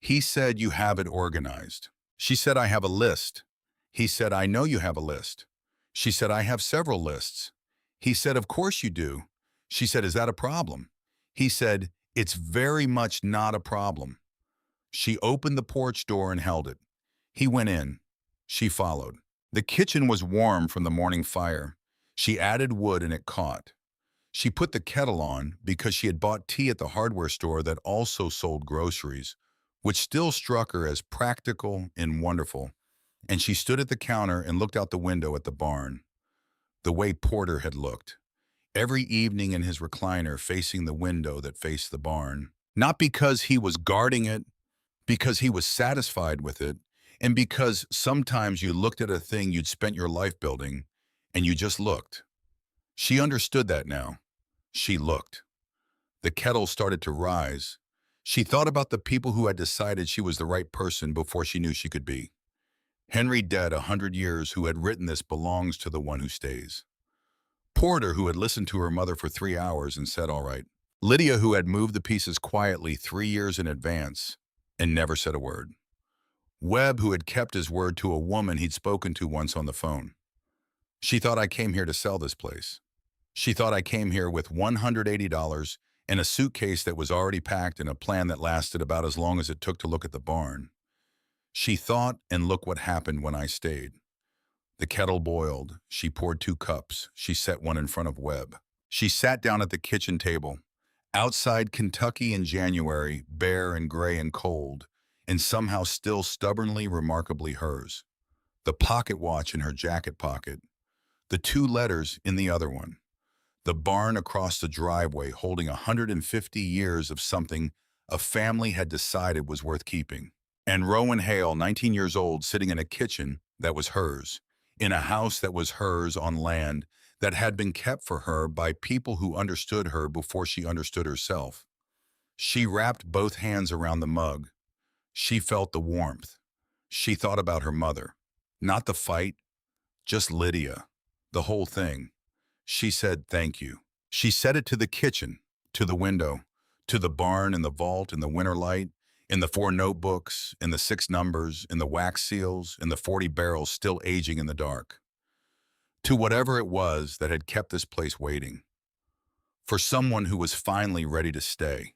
He said you have it organized." She said, "I have a list." He said, "I know you have a list." She said, "I have several lists." He said, "Of course you do." She said, "Is that a problem?" He said, "It's very much not a problem." She opened the porch door and held it. He went in. She followed. The kitchen was warm from the morning fire. She added wood and it caught. She put the kettle on because she had bought tea at the hardware store that also sold groceries, which still struck her as practical and wonderful, and she stood at the counter and looked out the window at the barn, the way Porter had looked, every evening in his recliner facing the window that faced the barn. Not because he was guarding it, because he was satisfied with it, and because sometimes you looked at a thing you'd spent your life building, and you just looked. She understood that now. She looked. The kettle started to rise. She thought about the people who had decided she was the right person before she knew she could be. Henry dead 100 years who had written this belongs to the one who stays. Porter who had listened to her mother for 3 hours and said all right. Lydia who had moved the pieces quietly 3 years in advance and never said a word. Webb who had kept his word to a woman he'd spoken to once on the phone. She thought I came here to sell this place. She thought I came here with $180 and a suitcase that was already packed and a plan that lasted about as long as it took to look at the barn. She thought, and look what happened when I stayed. The kettle boiled. She poured 2 cups. She set one in front of Webb. She sat down at the kitchen table. Outside Kentucky in January, bare and gray and cold, and somehow still stubbornly, remarkably hers. The pocket watch in her jacket pocket. The 2 letters in the other one. The barn across the driveway holding 150 years of something a family had decided was worth keeping. And Rowan Hale, 19 years old, sitting in a kitchen that was hers, in a house that was hers on land that had been kept for her by people who understood her before she understood herself. She wrapped both hands around the mug. She felt the warmth. She thought about her mother. Not the fight, just Lydia. The whole thing. She said thank you. She said it to the kitchen, to the window, to the barn and the vault in the winter light, in the 4 notebooks, in the 6 numbers, in the wax seals, in the 40 barrels still aging in the dark. To whatever it was that had kept this place waiting. For someone who was finally ready to stay.